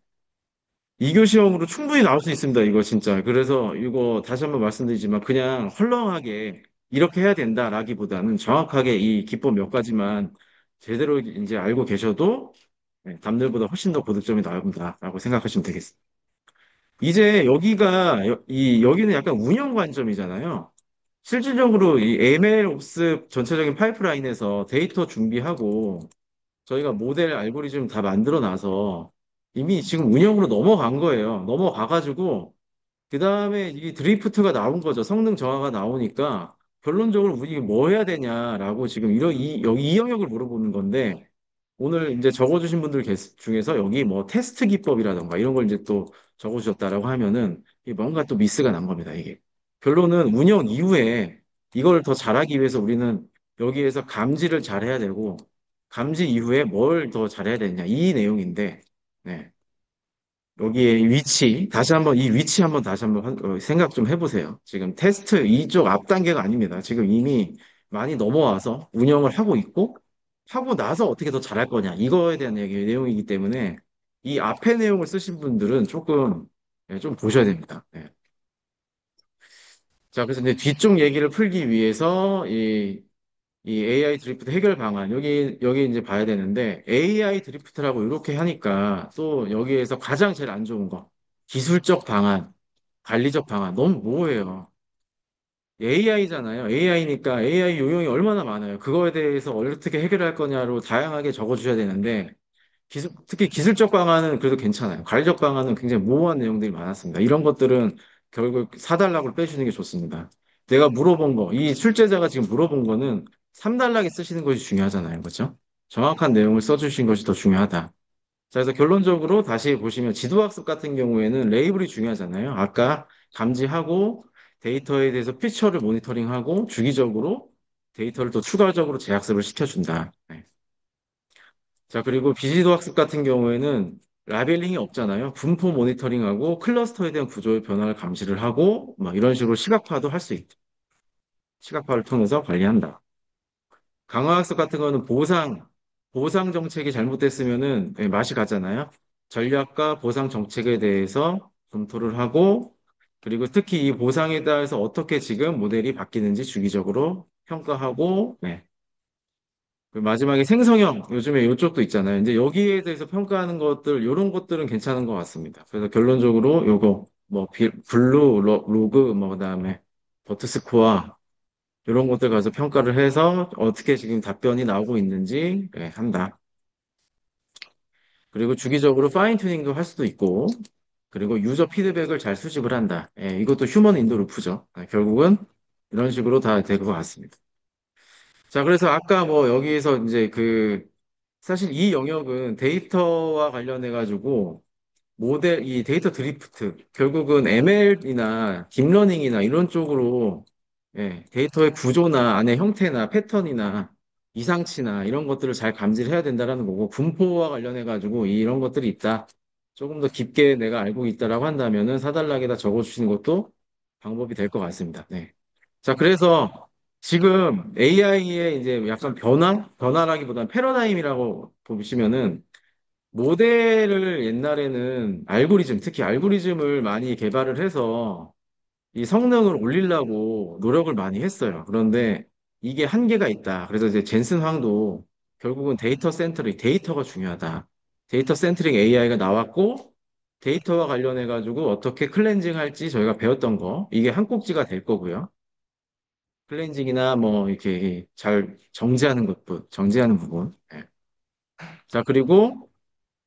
2교 시험으로 충분히 나올 수 있습니다. 이거 진짜. 그래서 이거 다시 한번 말씀드리지만 그냥 헐렁하게 이렇게 해야 된다라기보다는 정확하게 이 기법 몇 가지만 제대로 이제 알고 계셔도 네, 남들보다 훨씬 더 고득점이 나온다라고 생각하시면 되겠습니다. 이제 여기는 약간 운영 관점이잖아요. 실질적으로 이 MLOps 전체적인 파이프라인에서 데이터 준비하고 저희가 모델 알고리즘 다 만들어 놔서 이미 지금 운영으로 넘어간 거예요. 넘어가가지고 그 다음에 이 드리프트가 나온 거죠. 성능 저하가 나오니까 결론적으로 우리 뭐 해야 되냐라고 지금 여기 이 영역을 물어보는 건데 오늘 이제 적어주신 분들 중에서 여기 뭐 테스트 기법이라던가 이런 걸 이제 또 적어주셨다라고 하면은 이게 뭔가 또 미스가 난 겁니다, 이게. 결론은 운영 이후에 이걸 더 잘하기 위해서 우리는 여기에서 감지를 잘해야 되고 감지 이후에 뭘 더 잘해야 되느냐 이 내용인데 네. 여기에 다시 한번 이 위치 한번 다시 한번 생각 좀 해보세요. 지금 테스트 이쪽 앞 단계가 아닙니다. 지금 이미 많이 넘어와서 운영을 하고 있고 하고 나서 어떻게 더 잘할 거냐 이거에 대한 내용이기 때문에 이 앞에 내용을 쓰신 분들은 조금 좀 보셔야 됩니다. 네. 자, 그래서 이제 뒤쪽 얘기를 풀기 위해서 이 AI 드리프트 해결 방안 여기 이제 봐야 되는데 AI 드리프트라고 이렇게 하니까 또 여기에서 가장 제일 안 좋은 거 기술적 방안, 관리적 방안 너무 모호해요. AI잖아요. AI니까 AI 요용이 얼마나 많아요. 그거에 대해서 어떻게 해결할 거냐로 다양하게 적어주셔야 되는데 특히 기술적 방안은 그래도 괜찮아요. 관리적 방안은 굉장히 모호한 내용들이 많았습니다. 이런 것들은 결국 4단락을 빼주는 게 좋습니다. 내가 물어본 거, 이 출제자가 지금 물어본 거는 3단락에 쓰시는 것이 중요하잖아요. 그렇죠? 정확한 내용을 써주신 것이 더 중요하다. 자, 그래서 결론적으로 다시 보시면 지도학습 같은 경우에는 레이블이 중요하잖아요. 아까 감지하고 데이터에 대해서 피처를 모니터링하고 주기적으로 데이터를 또 추가적으로 재학습을 시켜준다. 네. 자, 그리고 비지도학습 같은 경우에는 라벨링이 없잖아요. 분포 모니터링하고 클러스터에 대한 구조의 변화를 감시를 하고 막 이런 식으로 시각화도 할 수 있다. 시각화를 통해서 관리한다. 강화학습 같은 거는 보상 정책이 잘못됐으면은 맛이 가잖아요. 전략과 보상 정책에 대해서 검토를 하고, 그리고 특히 이 보상에 따라서 어떻게 지금 모델이 바뀌는지 주기적으로 평가하고, 네. 그 마지막에 생성형, 요즘에 이쪽도 있잖아요. 이제 여기에 대해서 평가하는 것들, 이런 것들은 괜찮은 것 같습니다. 그래서 결론적으로 요거, 뭐, 블루, 로그, 뭐, 그다음에 버트스코어, 이런 것들 가서 평가를 해서 어떻게 지금 답변이 나오고 있는지 한다. 그리고 주기적으로 파인 튜닝도 할 수도 있고, 그리고 유저 피드백을 잘 수집을 한다. 이것도 휴먼 인도 루프죠. 결국은 이런 식으로 다 될 것 같습니다. 자, 그래서 아까 뭐 여기에서 이제 사실 이 영역은 데이터와 관련해가지고 이 데이터 드리프트, 결국은 ML이나 딥러닝이나 이런 쪽으로 데이터의 구조나 안의 형태나 패턴이나 이상치나 이런 것들을 잘 감지를 해야 된다라는 거고, 분포와 관련해가지고 이런 것들이 있다. 조금 더 깊게 내가 알고 있다라고 한다면은 사달락에다 적어주시는 것도 방법이 될 것 같습니다. 네. 자, 그래서 지금 AI의 이제 약간 변화라기보다는 패러다임이라고 보시면은 모델을 옛날에는 특히 알고리즘을 많이 개발을 해서 이 성능을 올리려고 노력을 많이 했어요. 그런데 이게 한계가 있다. 그래서 이제 젠슨 황도 결국은 데이터가 중요하다. 데이터 센트릭 AI가 나왔고 데이터와 관련해가지고 어떻게 클렌징 할지 저희가 배웠던 거, 이게 한 꼭지가 될 거고요. 클렌징이나 뭐 이렇게 잘 정제하는 부분. 예. 자, 그리고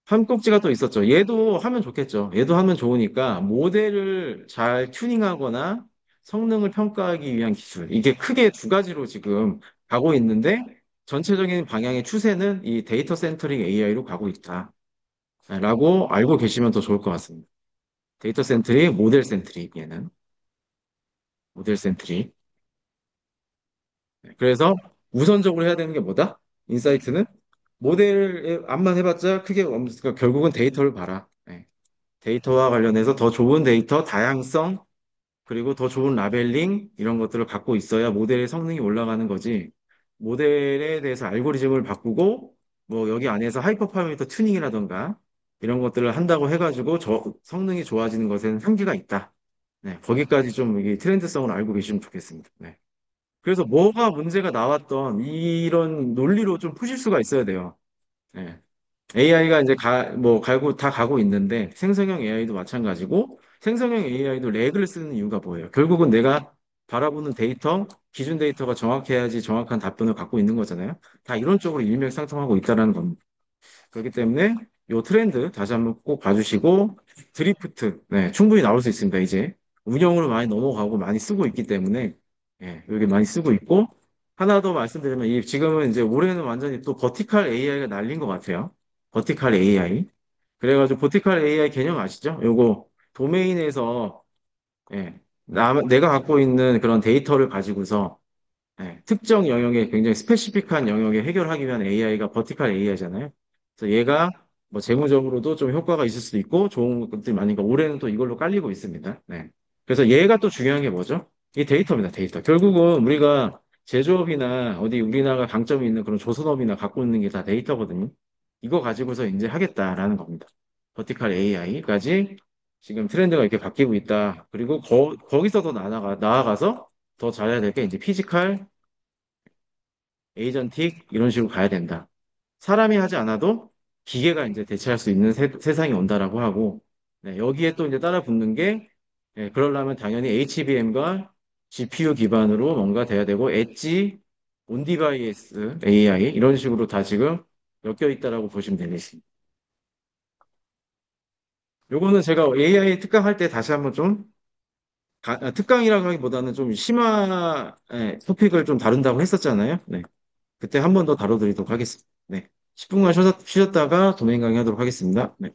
한 꼭지가 또 있었죠. 얘도 하면 좋겠죠. 얘도 하면 좋으니까 모델을 잘 튜닝하거나 성능을 평가하기 위한 기술. 이게 크게 두 가지로 지금 가고 있는데 전체적인 방향의 추세는 이 데이터 센터링 AI로 가고 있다. 라고 알고 계시면 더 좋을 것 같습니다. 데이터 센트릭, 모델 센트릭, 얘는. 모델 센트릭. 그래서 우선적으로 해야 되는 게 뭐다? 인사이트는 모델에 앞만 해봤자 크게 없으니까 결국은 데이터를 봐라. 데이터와 관련해서 더 좋은 데이터, 다양성, 그리고 더 좋은 라벨링, 이런 것들을 갖고 있어야 모델의 성능이 올라가는 거지. 모델에 대해서 알고리즘을 바꾸고, 뭐 여기 안에서 하이퍼 파라미터 튜닝이라던가, 이런 것들을 한다고 해가지고 성능이 좋아지는 것에는 한계가 있다. 네, 거기까지 좀 이게 트렌드성을 알고 계시면 좋겠습니다. 네. 그래서 뭐가 문제가 나왔던 이런 논리로 좀 푸실 수가 있어야 돼요. 네. AI가 이제 다 가고 있는데 생성형 AI도 마찬가지고 생성형 AI도 렉을 쓰는 이유가 뭐예요? 결국은 내가 바라보는 기준 데이터가 정확해야지 정확한 답변을 갖고 있는 거잖아요. 다 이런 쪽으로 일맥상통하고 있다는 겁니다. 그렇기 때문에 요 트렌드 다시 한번 꼭 봐주시고 드리프트, 네, 충분히 나올 수 있습니다. 이제 운영으로 많이 넘어가고 많이 쓰고 있기 때문에 여기 많이 쓰고 있고 하나 더 말씀드리면 지금은 이제 올해는 완전히 또 버티칼 AI가 날린 것 같아요. 버티칼 AI. 그래가지고 버티칼 AI 개념 아시죠? 요거 도메인에서 내가 갖고 있는 그런 데이터를 가지고서 특정 영역에 굉장히 스페시픽한 영역에 해결하기 위한 AI가 버티칼 AI잖아요. 그래서 얘가 뭐 재무적으로도 좀 효과가 있을 수도 있고 좋은 것들이 많으니까 올해는 또 이걸로 깔리고 있습니다. 네. 그래서 얘가 또 중요한 게 뭐죠? 이 데이터입니다. 데이터. 결국은 우리가 제조업이나 어디 우리나라가 강점이 있는 그런 조선업이나 갖고 있는 게 다 데이터거든요. 이거 가지고서 이제 하겠다라는 겁니다. 버티칼 AI까지 지금 트렌드가 이렇게 바뀌고 있다. 그리고 거기서 더 나아가서 더 잘해야 될 게 이제 피지컬 에이전틱 이런 식으로 가야 된다. 사람이 하지 않아도 기계가 이제 대체할 수 있는 세상이 온다라고 하고 여기에 또 이제 따라 붙는 게 그러려면 당연히 HBM과 GPU 기반으로 뭔가 돼야 되고 엣지, 온디바이스 AI 이런 식으로 다 지금 엮여 있다라고 보시면 되겠습니다. 요거는 제가 AI 특강할 때 다시 한번 좀 특강이라고 하기보다는 좀 심화 토픽을 좀 다룬다고 했었잖아요. 네. 그때 한 번 더 다뤄드리도록 하겠습니다. 네. 10분간 쉬었다가 도메인 강의 하도록 하겠습니다. 네.